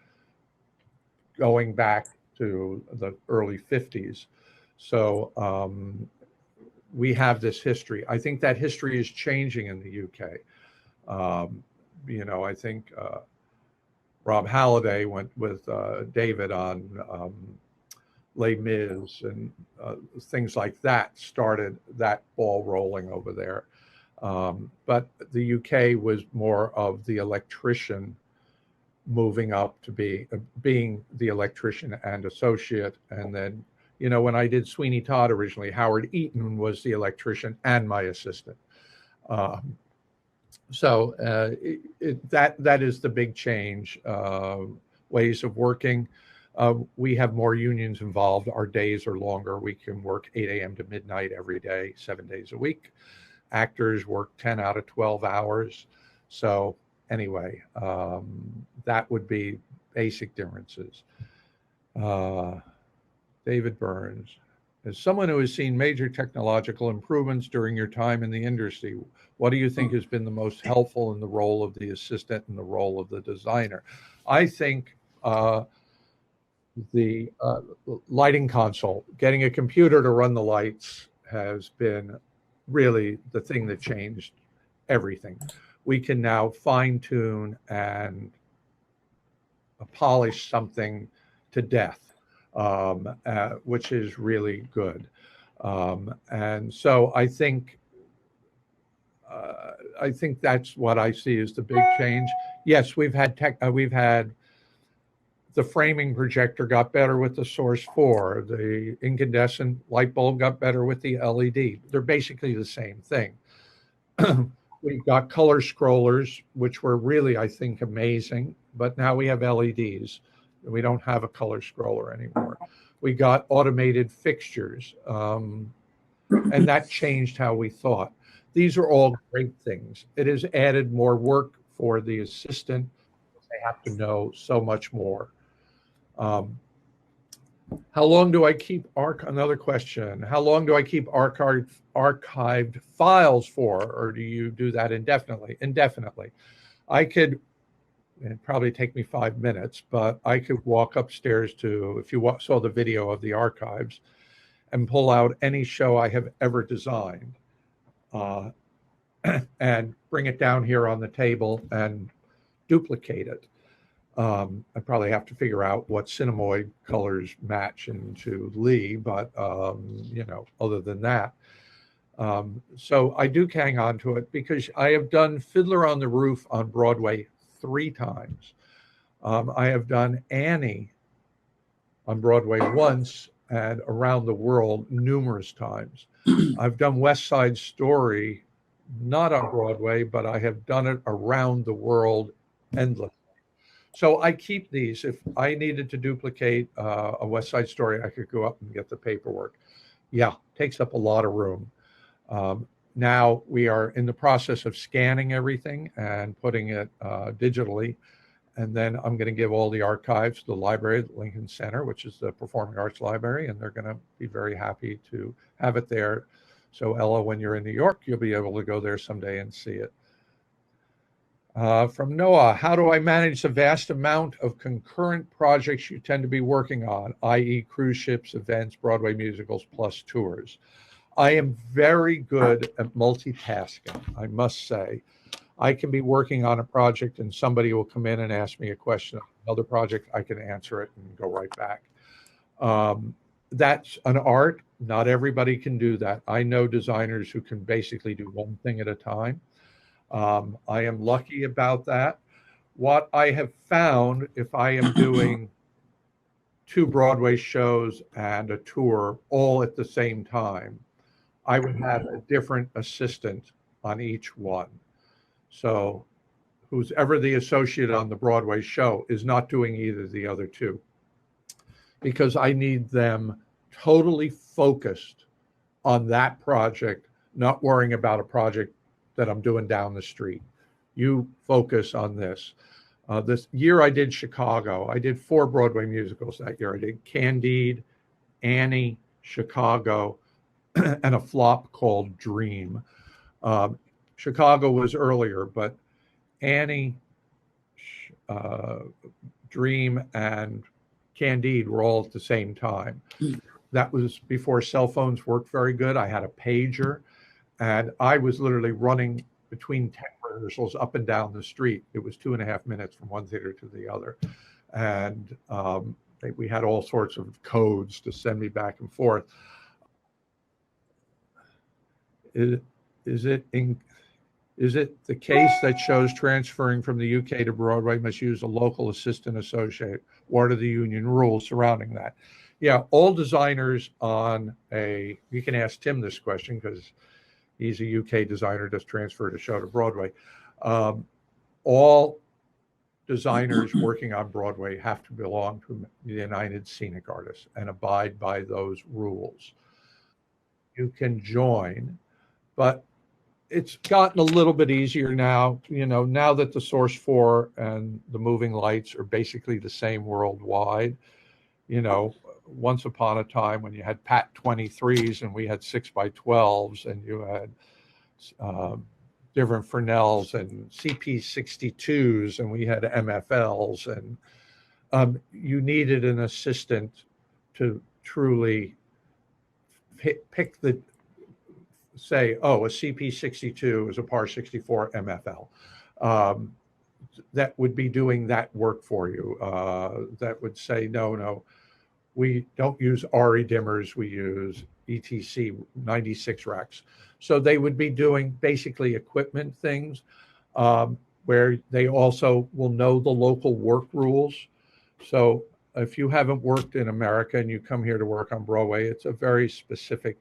going back to the early 50s. So we have this history. I think that history is changing in the UK. I think Rob Halliday went with David on Les Mis and things like that started that ball rolling over there. But the UK was more of the electrician moving up to being the electrician and associate. And then, when I did Sweeney Todd originally, Howard Eaton was the electrician and my assistant. So that is the big change, ways of working. We have more unions involved. Our days are longer. We can work 8 a.m. to midnight every day, 7 days a week. Actors work 10 out of 12 hours. So anyway, that would be basic differences. David Burns, as someone who has seen major technological improvements during your time in the industry, what do you think has been the most helpful in the role of the assistant and the role of the designer? I think the lighting console, getting a computer to run the lights has been really the thing that changed everything. We can now fine tune and polish something to death, which is really good. And so I think that's what I see as the big change. Yes, we've had the framing projector got better with the Source 4. The incandescent light bulb got better with the LED. They're basically the same thing. We've got color scrollers, which were really, I think, amazing. But now we have LEDs. We don't have a color scroller anymore. We got automated fixtures. And that changed how we thought. These are all great things. It has added more work for the assistant. They have to know so much more. Um, how long do I keep another question? How long do I keep archived files for, or do you do that indefinitely? Indefinitely. I could, it'd probably take me 5 minutes, but I could walk upstairs to, if you saw the video of the archives, and pull out any show I have ever designed, uh, and bring it down here on the table and duplicate it. I probably have to figure out what Cinemoid colors match into Lee, but other than that, so I do hang on to it because I have done Fiddler on the Roof on Broadway 3 times. I have done Annie on Broadway once and around the world numerous times. I've done West Side Story, not on Broadway, but I have done it around the world endlessly. So I keep these. If I needed to duplicate a West Side Story, I could go up and get the paperwork. Yeah, takes up a lot of room. Now we are in the process of scanning everything and putting it digitally. And then I'm going to give all the archives to the library at Lincoln Center, which is the Performing Arts Library, and they're going to be very happy to have it there. So Ella, when you're in New York, you'll be able to go there someday and see it. From Noah, how do I manage the vast amount of concurrent projects you tend to be working on, i.e. cruise ships, events, Broadway musicals, plus tours? I am very good at multitasking, I must say. I can be working on a project and somebody will come in and ask me a question on another project. I can answer it and go right back. That's an art. Not everybody can do that. I know designers who can basically do one thing at a time. I am lucky about that. What I have found, if I am doing 2 Broadway shows and a tour all at the same time, I would have a different assistant on each one. So who's ever the associate on the Broadway show is not doing either of the other 2, because I need them totally focused on that project, not worrying about a project that I'm doing down the street. You focus on this. This year I did Chicago. I did 4 Broadway musicals that year. I did Candide, Annie, Chicago, and a flop called Dream. Chicago was earlier, but Annie, Dream, and Candide were all at the same time. That was before cell phones worked very good. I had a pager, and I was literally running between 10 rehearsals up and down the street. It was 2.5 minutes from one theater to the other. And we had all sorts of codes to send me back and forth. Is it the case that shows transferring from the UK to Broadway must use a local assistant associate? What are the union rules surrounding that? Yeah, all designers you can ask Tim this question because he's a UK designer, just transferred a show to Broadway. All designers working on Broadway have to belong to the United Scenic Artists and abide by those rules. You can join, but it's gotten a little bit easier now, now that the Source 4 and the moving lights are basically the same worldwide. Once upon a time when you had PAT 23s and we had 6x12s and you had different Fresnels and CP 62s and we had MFLs, and you needed an assistant to truly pick say, a CP62 is a PAR 64 MFL. That would be doing that work for you. That would say, no, we don't use RE dimmers, we use ETC 96 racks. So they would be doing basically equipment things where they also will know the local work rules. So if you haven't worked in America and you come here to work on Broadway, it's a very specific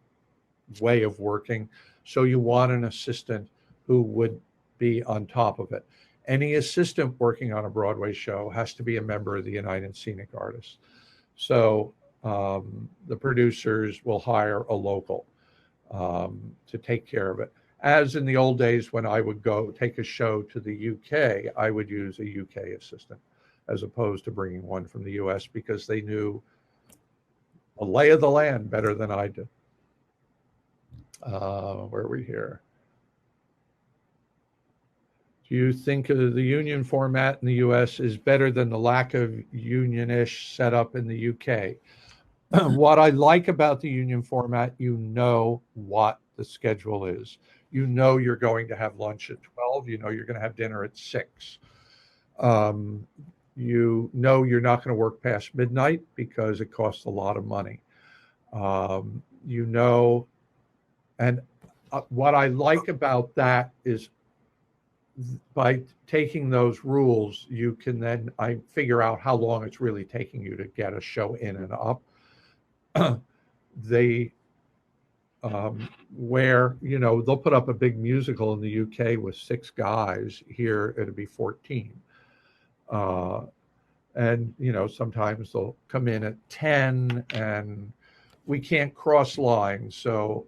way of working. So you want an assistant who would be on top of it. Any assistant working on a Broadway show has to be a member of the United Scenic Artists. So the producers will hire a local to take care of it. As in the old days when I would go take a show to the UK, I would use a UK assistant as opposed to bringing one from the US because they knew a lay of the land better than I did. Where are we here? Do you think the union format in the US is better than the lack of union-ish setup in the UK? What I like about the union format, you know what the schedule is. You know you're going to have lunch at 12. You know you're going to have dinner at 6. You know you're not going to work past midnight because it costs a lot of money. You know, and what I like about that is by taking those rules, you can then figure out how long it's really taking you to get a show in and up. They where they'll put up a big musical in the UK with 6 guys. Here it'll be 14, and sometimes they'll come in at 10, and we can't cross lines, so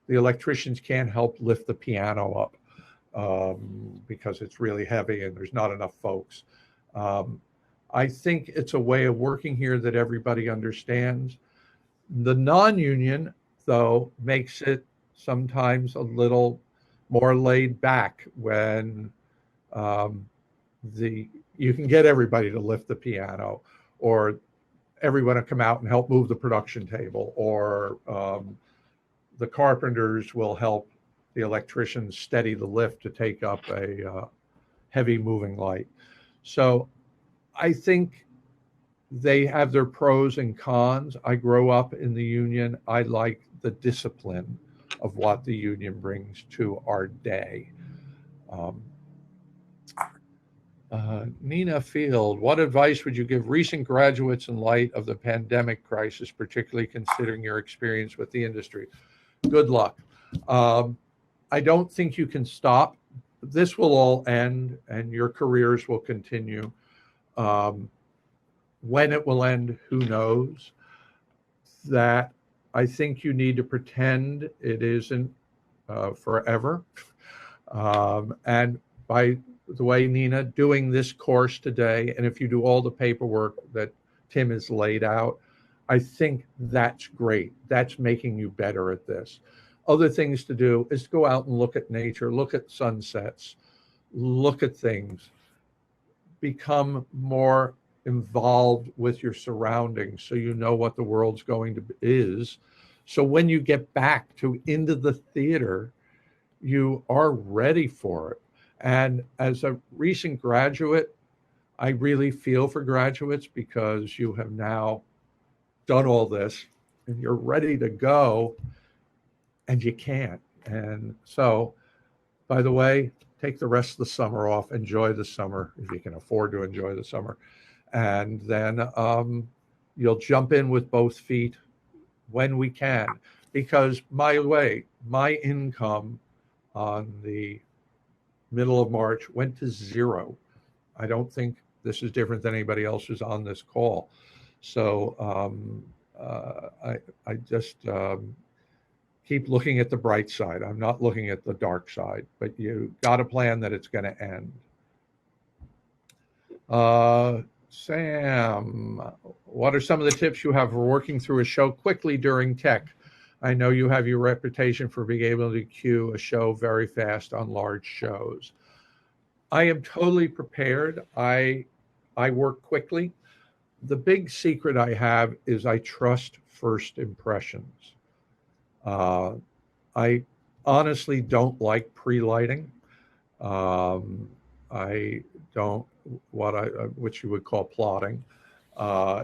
the electricians can't help lift the piano up because it's really heavy and there's not enough folks. I think it's a way of working here that everybody understands. The non-union, though, makes it sometimes a little more laid back when you can get everybody to lift the piano, or everyone to come out and help move the production table, or the carpenters will help the electricians steady the lift to take up a heavy moving light. So I think they have their pros and cons. I grew up in the union. I like the discipline of what the union brings to our day. Nina Field, what advice would you give recent graduates in light of the pandemic crisis, particularly considering your experience with the industry? Good luck. I don't think you can stop. This will all end and your careers will continue. When it will end, who knows? That I think you need to pretend it isn't forever. And by the way, Nina, doing this course today, and if you do all the paperwork that Tim has laid out, I think that's great. That's making you better at this. Other things to do is go out and look at nature, look at sunsets, look at things, become more involved with your surroundings so you know what the world's going to is. So when you get back into the theater, you are ready for it. And as a recent graduate, I really feel for graduates because you have now done all this and you're ready to go and you can't. And so, by the way, take the rest of the summer off, enjoy the summer if you can afford to enjoy the summer. And then you'll jump in with both feet when we can. Because my income on the middle of March went to 0. I don't think this is different than anybody else who's on this call. So I just keep looking at the bright side. I'm not looking at the dark side, but you got a plan that it's going to end. Sam, what are some of the tips you have for working through a show quickly during tech? I know you have your reputation for being able to queue a show very fast on large shows. I am totally prepared. I work quickly. The big secret I have is I trust first impressions. I honestly don't like pre-lighting. I don't which you would call plotting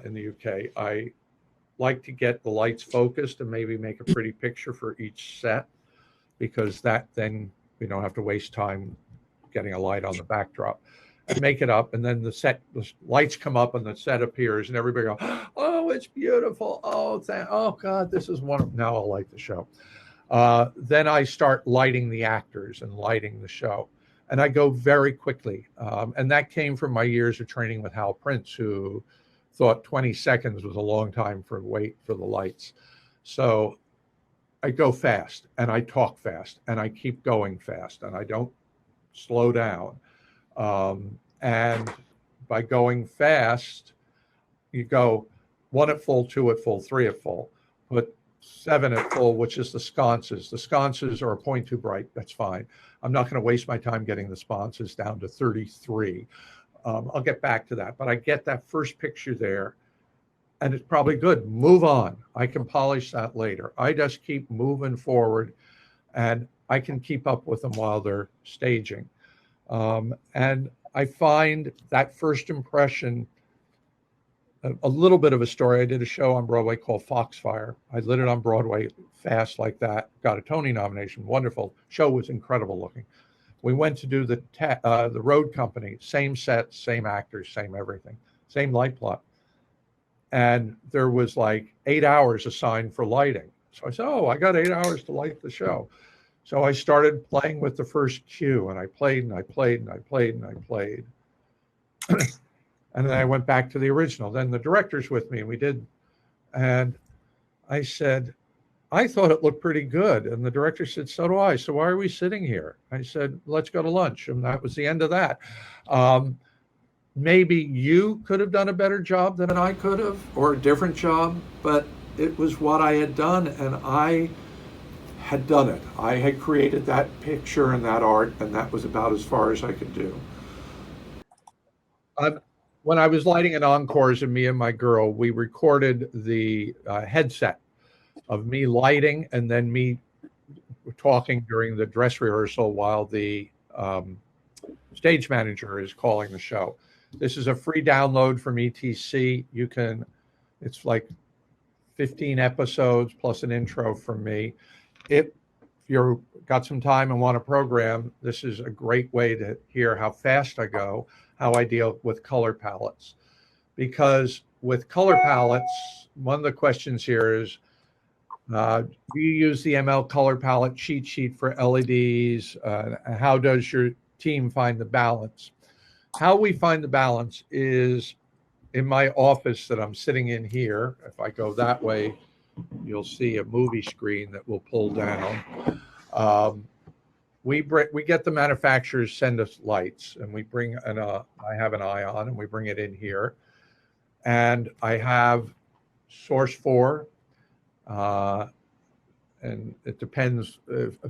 in the UK. I like to get the lights focused and maybe make a pretty picture for each set, because that then we don't have to waste time getting a light on the backdrop. And make it up, and then the lights come up and the set appears and everybody goes, oh, it's beautiful. Oh God, this is wonderful. Now I'll light the show. Then I start lighting the actors and lighting the show. And I go very quickly. And that came from my years of training with Hal Prince, who thought 20 seconds was a long time for wait for the lights. So I go fast and I talk fast and I keep going fast and I don't slow down. And by going fast, you go one at full, two at full, three at full, but seven at full, which is the sconces. The sconces are a point too bright. That's fine. I'm not going to waste my time getting the sconces down to 33. I'll get back to that, but I get that first picture there and it's probably good. Move on. I can polish that later. I just keep moving forward and I can keep up with them while they're staging. And I find that first impression a little bit of a story. I did a show on Broadway called Foxfire. I lit it on Broadway fast like that, got a Tony nomination. Wonderful. Show was incredible looking. We went to do the road company, same set, same actors, same everything, same light plot. And there was like 8 hours assigned for lighting. So I said, oh, I got 8 hours to light the show. So I started playing with the first cue, and I played and I played and I played and I played. And then I went back to the original. Then the director's with me and we did. And I said, I thought it looked pretty good. And the director said, so do I. So why are we sitting here? I said, let's go to lunch. And that was the end of that. Maybe you could have done a better job than I could have, or a different job, but it was what I had done and I had done it. I had created that picture and that art, and that was about as far as I could do. When I was lighting an encores of me and my girl, we recorded the headset of me lighting and then me talking during the dress rehearsal while the stage manager is calling the show. This is a free download from ETC. It's like 15 episodes plus an intro from me. If you've got some time and want a program, this is a great way to hear how fast I go, how I deal with color palettes. Because with color palettes, one of the questions here is, do you use the ML color palette cheat sheet for LEDs? How does your team find the balance? How we find the balance is in my office that I'm sitting in here. If I go that way, you'll see a movie screen that will pull down. We get the manufacturers send us lights, and we bring I have an ion, and we bring it in here. And I have source 4, and it depends.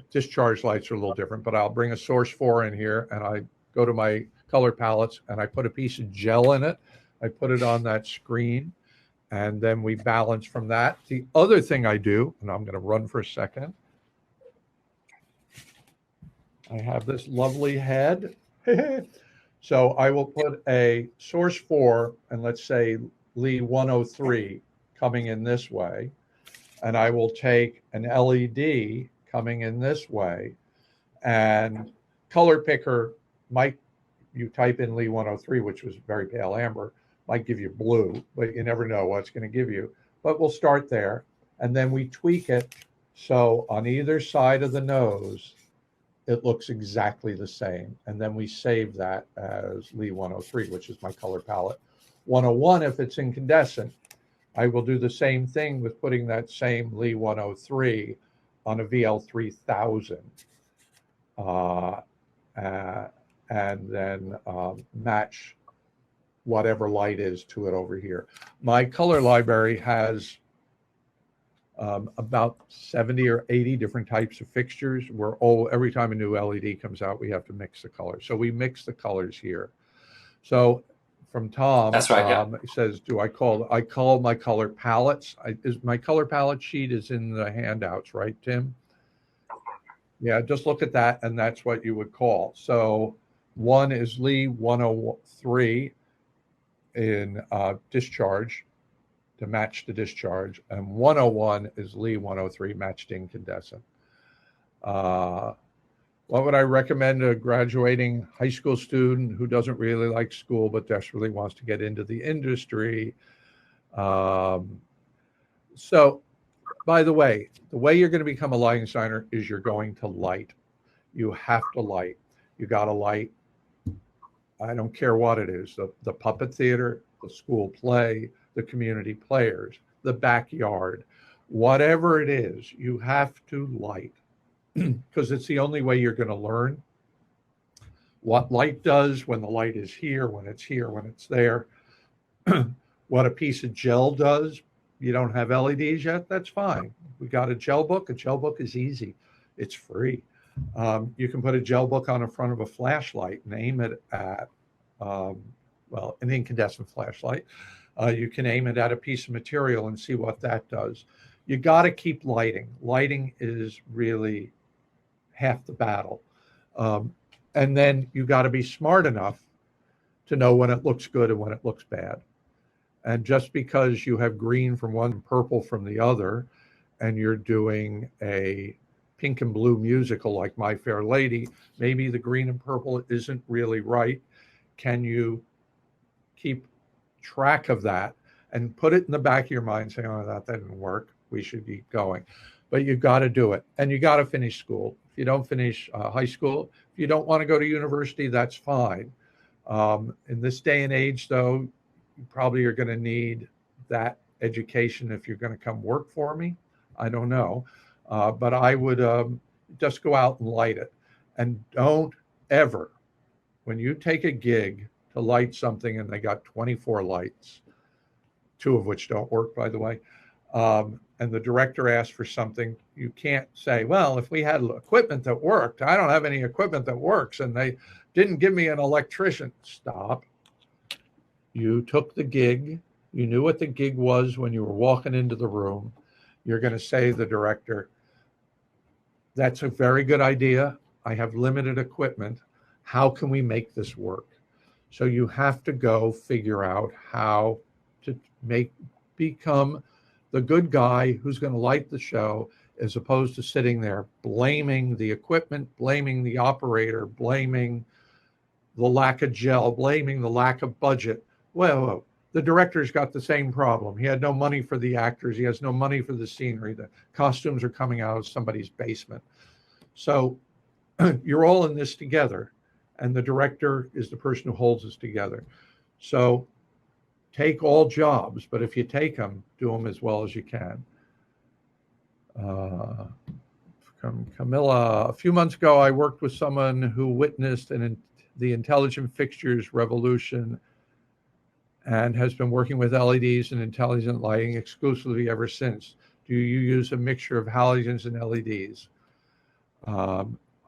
Discharge lights are a little different, but I'll bring a source 4 in here, and I go to my color palettes, and I put a piece of gel in it. I put it on that screen, and then we balance from that. The other thing I do, and I'm going to run for a second. I have this lovely head. So I will put a source 4, and let's say Lee 103 coming in this way. And I will take an LED coming in this way. And color picker might, you type in Lee 103, which was very pale amber, might give you blue, but you never know what it's going to give you. But we'll start there. And then we tweak it so on either side of the nose, it looks exactly the same. And then we save that as Lee 103, which is my color palette. 101, if it's incandescent, I will do the same thing with putting that same Lee 103 on a VL3000. And then match whatever light is to it over here. My color library has about 70 or 80 different types of fixtures. Every time a new LED comes out, we have to mix the colors. So we mix the colors here. So from Tom, that's right. Yeah. He says, I call my color palettes. My color palette sheet is in the handouts, right, Tim? Yeah, just look at that, and that's what you would call. So one is Lee 103 in discharge to match the discharge, and 101 is Lee 103 matched incandescent. What would I recommend a graduating high school student who doesn't really like school but desperately wants to get into the industry? So, by the way you're going to become a lighting designer is you're going to light. You have to light. You got to light. I don't care what it is, the puppet theater, the school play, the community players, the backyard. Whatever it is, you have to light because it's the only way you're going to learn what light does, when the light is here, when it's there, what a piece of gel does. You don't have LEDs yet? That's fine. We got a gel book. A gel book is easy. It's free. You can put a gel book on the front of a flashlight and aim it at, an incandescent flashlight. You can aim it at a piece of material and see what that does. You got to keep lighting. Lighting is really half the battle. And then you got to be smart enough to know when it looks good and when it looks bad. And just because you have green from one, purple from the other, and you're doing a pink and blue musical like My Fair Lady, maybe the green and purple isn't really right. Can you keep track of that and put it in the back of your mind saying, oh, that didn't work, we should be going? But you got to do it, and you got to finish school. If you don't finish high school, if you don't want to go to university, that's fine. In this day and age, though, you probably are going to need that education if you're going to come work for me. I don't know. But I would just go out and light it. And don't ever, when you take a gig to light something and they got 24 lights, 2 of which don't work, by the way, and the director asks for something, you can't say, well, if we had equipment that worked, I don't have any equipment that works, and they didn't give me an electrician. Stop. You took the gig. You knew what the gig was when you were walking into the room. You're going to say to the director, that's a very good idea. I have limited equipment. How can we make this work? So you have to go figure out how to become the good guy who's going to light the show, as opposed to sitting there blaming the equipment, blaming the operator, blaming the lack of gel, blaming the lack of budget. Well, the director's got the same problem. He had no money for the actors. He has no money for the scenery. The costumes are coming out of somebody's basement. So you're all in this together, and the director is the person who holds us together. So take all jobs, but if you take them, do them as well as you can. Camilla, a few months ago, I worked with someone who witnessed the intelligent fixtures revolution and has been working with LEDs and intelligent lighting exclusively ever since. Do you use a mixture of halogens and LEDs?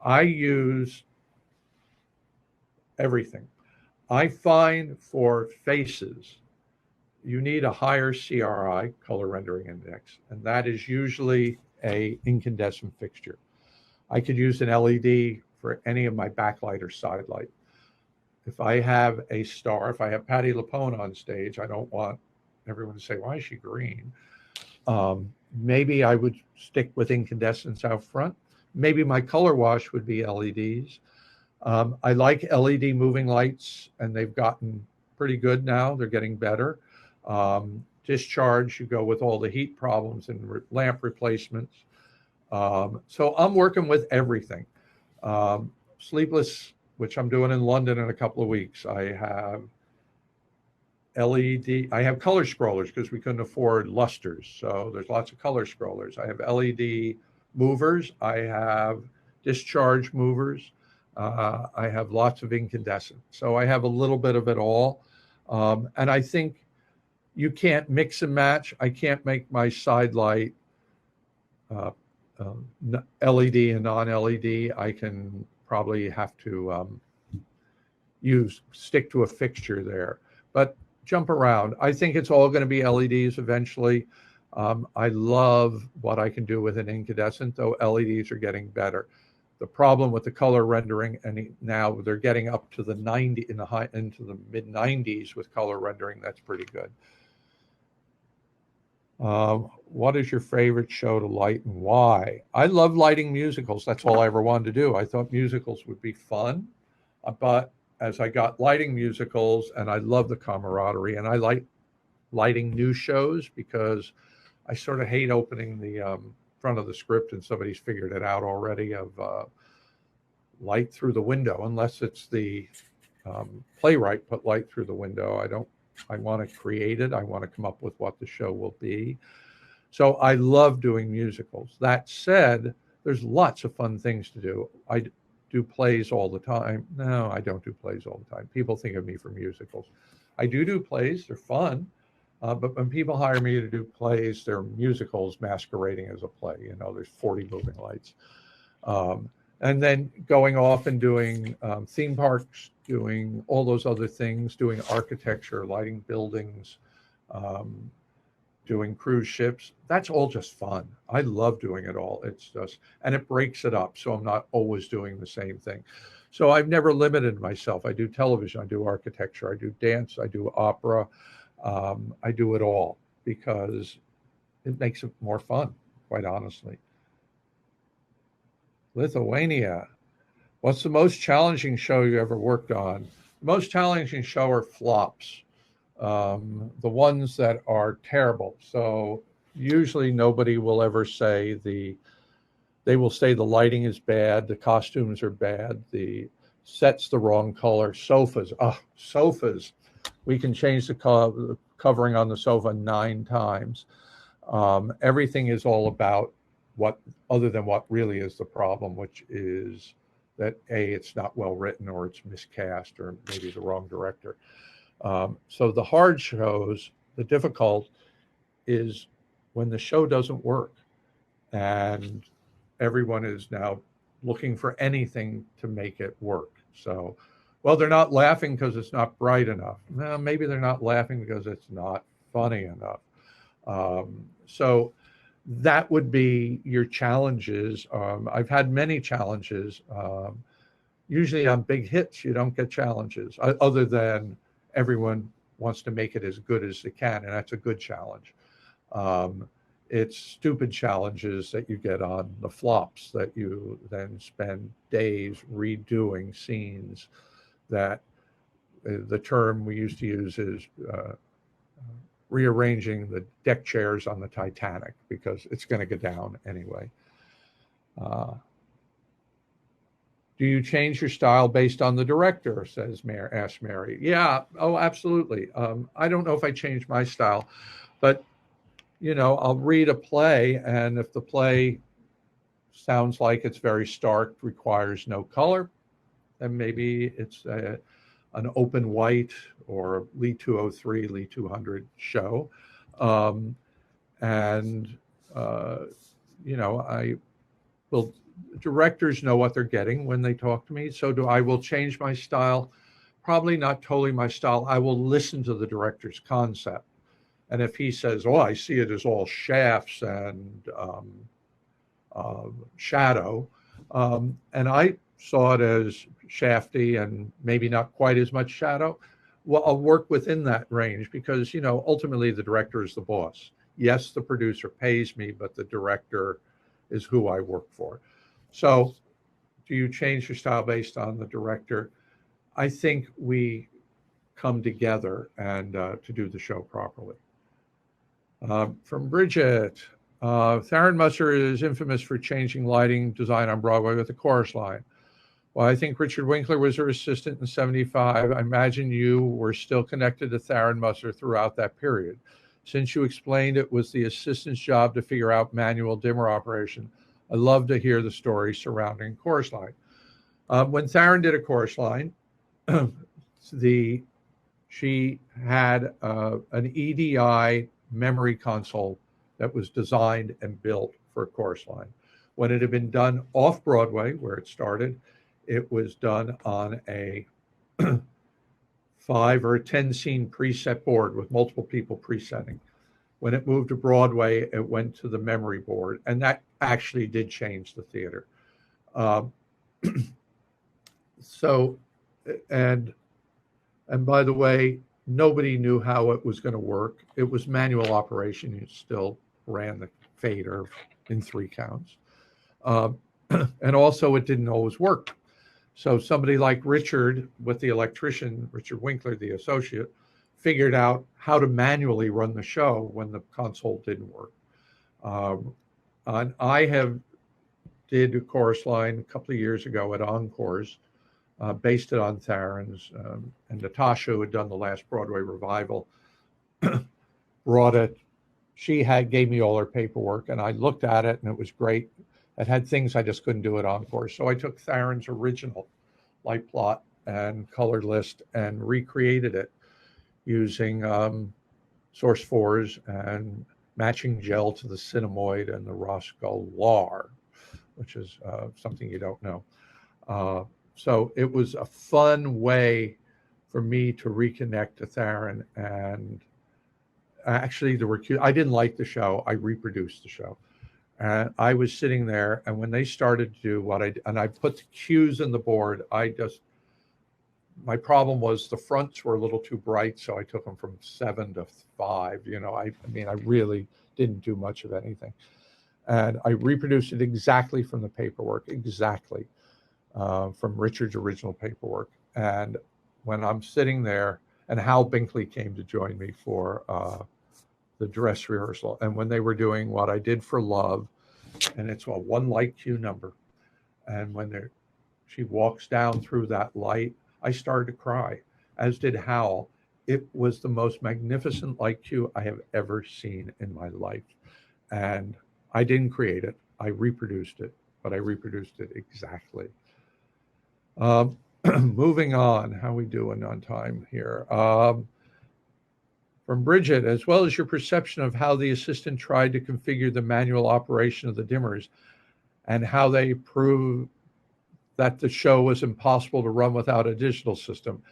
I use everything. I find for faces, you need a higher CRI, color rendering index, and that is usually a incandescent fixture. I could use an LED for any of my backlight or side light. If I have a star, if I have Patti LuPone on stage, I don't want everyone to say, why is she green? Maybe I would stick with incandescents out front. Maybe my color wash would be LEDs. I like LED moving lights, and they've gotten pretty good now. They're getting better. Discharge, you go with all the heat problems and lamp replacements. So I'm working with everything. Sleepless, which I'm doing in London in a couple of weeks. I have LED, I have color scrollers because we couldn't afford lusters. So there's lots of color scrollers. I have LED movers. I have discharge movers. I have lots of incandescent. So I have a little bit of it all. And I think you can't mix and match. I can't make my side light LED and non-LED. I can probably have to stick to a fixture there, but jump around. I think it's all going to be LEDs eventually. I love what I can do with an incandescent, though LEDs are getting better. The problem with the color rendering, and now they're getting up to the into the mid 90s with color rendering. That's pretty good. What is your favorite show to light and why? I love lighting musicals. That's all I ever wanted to do. I thought musicals would be fun, but as I got lighting musicals, and I love the camaraderie, and I like lighting new shows because I sort of hate opening the front of the script and somebody's figured it out already of light through the window, unless it's the playwright put light through the window. I want to create it. I want to come up with what the show will be. So I love doing musicals. That said, there's lots of fun things to do. I do plays all the time. No, I don't do plays all the time. People think of me for musicals. I do plays. They're fun. But when people hire me to do plays, they're musicals masquerading as a play. You know, there's 40 moving lights. And then going off and doing theme parks, doing all those other things, doing architecture, lighting buildings, doing cruise ships. That's all just fun. I love doing it all. It's just, and it breaks it up. So I'm not always doing the same thing. So I've never limited myself. I do television, I do architecture, I do dance, I do opera. I do it all because it makes it more fun, quite honestly. Lithuania. What's the most challenging show you ever worked on? The most challenging show are flops, the ones that are terrible. So usually nobody will ever say they will say the lighting is bad, the costumes are bad, the set's the wrong color, sofas. Sofas. We can change the covering on the sofa 9 times. Everything is all about what, other than what really is the problem, which is that it's not well written, or it's miscast, or maybe the wrong director. So the hard shows, the difficult is when the show doesn't work and everyone is now looking for anything to make it work. So, well, they're not laughing because it's not bright enough. Well, maybe they're not laughing because it's not funny enough. So that would be your challenges. I've had many challenges. Usually on big hits, you don't get challenges other than everyone wants to make it as good as they can. And that's a good challenge. It's stupid challenges that you get on the flops that you then spend days redoing scenes that the term we used to use is rearranging the deck chairs on the Titanic because it's going to go down anyway. Do you change your style based on the director? Asks Mary. Yeah. Oh, absolutely. I don't know if I change my style, but I'll read a play, and if the play sounds like it's very stark, requires no color, then maybe it's an open white or Lee 203, Lee 200 show. I will, directors know what they're getting when they talk to me. So I will change my style? Probably not totally my style. I will listen to the director's concept. And if he says, oh, I see it as all shafts and shadow, and I saw it as shafty and maybe not quite as much shadow, well, I'll work within that range because, ultimately the director is the boss. Yes, the producer pays me, but the director is who I work for. So do you change your style based on the director? I think we come together and to do the show properly. From Bridget, Tharon Musser is infamous for changing lighting design on Broadway with the chorus line. Well, I think Richard Winkler was her assistant in '75. I imagine you were still connected to Tharon Musser throughout that period. Since you explained it was the assistant's job to figure out manual dimmer operation, I'd love to hear the story surrounding chorus line. When Tharon did a chorus line, she had an EDI memory console that was designed and built for a chorus line. When it had been done off Broadway, where it started, it was done on a 5 or 10 scene preset board with multiple people presetting. When it moved to Broadway, it went to the memory board, and that actually did change the theater. And by the way, nobody knew how it was going to work. It was manual operation. You still ran the fader in 3 counts. And also it didn't always work. So somebody like Richard, with the electrician, Richard Winkler, the associate, figured out how to manually run the show when the console didn't work. And I did a chorus line a couple of years ago at Encores, based it on Tharon's, and Natasha, who had done the last Broadway revival, brought it she gave me all her paperwork, and I looked at it, and it was great. It had things I just couldn't do at Encore. So I took Tharon's original light plot and color list and recreated it using source fours and matching gel to the Cinemoid and the Roscolar, which is something you don't know. So it was a fun way for me to reconnect to Tharon. And actually, I didn't like the show. I reproduced the show. And I was sitting there, and when they started to do and I put the cues in the board, my problem was the fronts were a little too bright, so I took them from 7 to 5. I mean, I really didn't do much of anything. And I reproduced it exactly from the paperwork, exactly from Richard's original paperwork. And when I'm sitting there, and Hal Binkley came to join me for the dress rehearsal. And when they were doing What I Did for Love, and it's a one light cue number. And when she walks down through that light, I started to cry, as did Hal. It was the most magnificent light cue I have ever seen in my life. And I didn't create it. I reproduced it, but I reproduced it exactly. Moving on, how we doing on time here? From Bridget, as well as your perception of how the assistant tried to configure the manual operation of the dimmers and how they proved that the show was impossible to run without a digital system.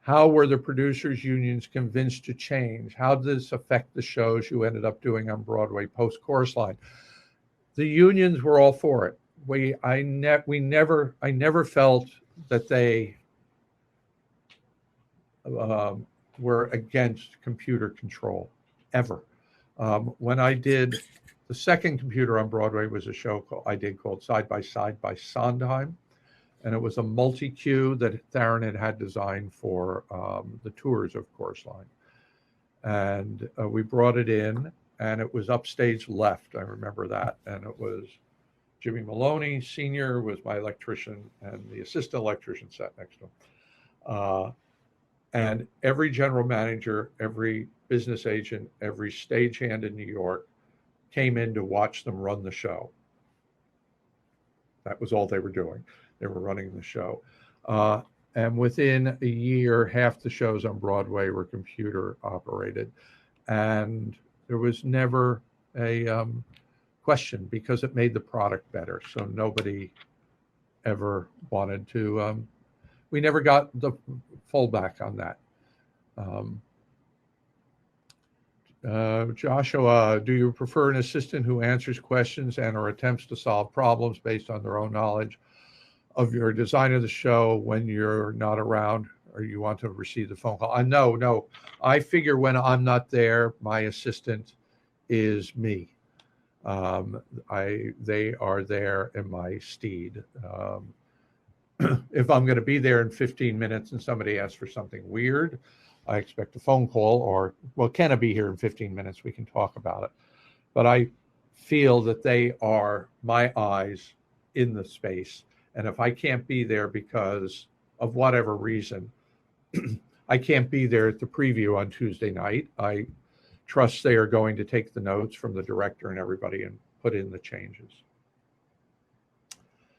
How were the producers' unions convinced to change? How did this affect the shows you ended up doing on Broadway post-Chorus Line? The unions were all for it. I never felt that they were against computer control, ever. When I did the second computer on Broadway was a show called Side by Side by Sondheim. And it was a multi-cue that Tharon had designed for the tours of Chorus Line. And we brought it in, and it was upstage left. I remember that. And it was Jimmy Maloney, Sr. was my electrician, and the assistant electrician sat next to him. And every general manager, every business agent, every stagehand in New York came in to watch them run the show. That was all they were doing. They were running the show. And within a year, half the shows on Broadway were computer operated. And there was never a question because it made the product better. So nobody ever wanted to, we never got the fallback on that. Joshua, do you prefer an assistant who answers questions and or attempts to solve problems based on their own knowledge of your design of the show when you're not around, or you want to receive the phone call? No. I figure when I'm not there, my assistant is me. They are there in my stead. If I'm going to be there in 15 minutes and somebody asks for something weird, I expect a phone call, or, well, can I be here in 15 minutes? We can talk about it. But I feel that they are my eyes in the space. And if I can't be there because of whatever reason, I can't be there at the preview on Tuesday night, I trust they are going to take the notes from the director and everybody and put in the changes.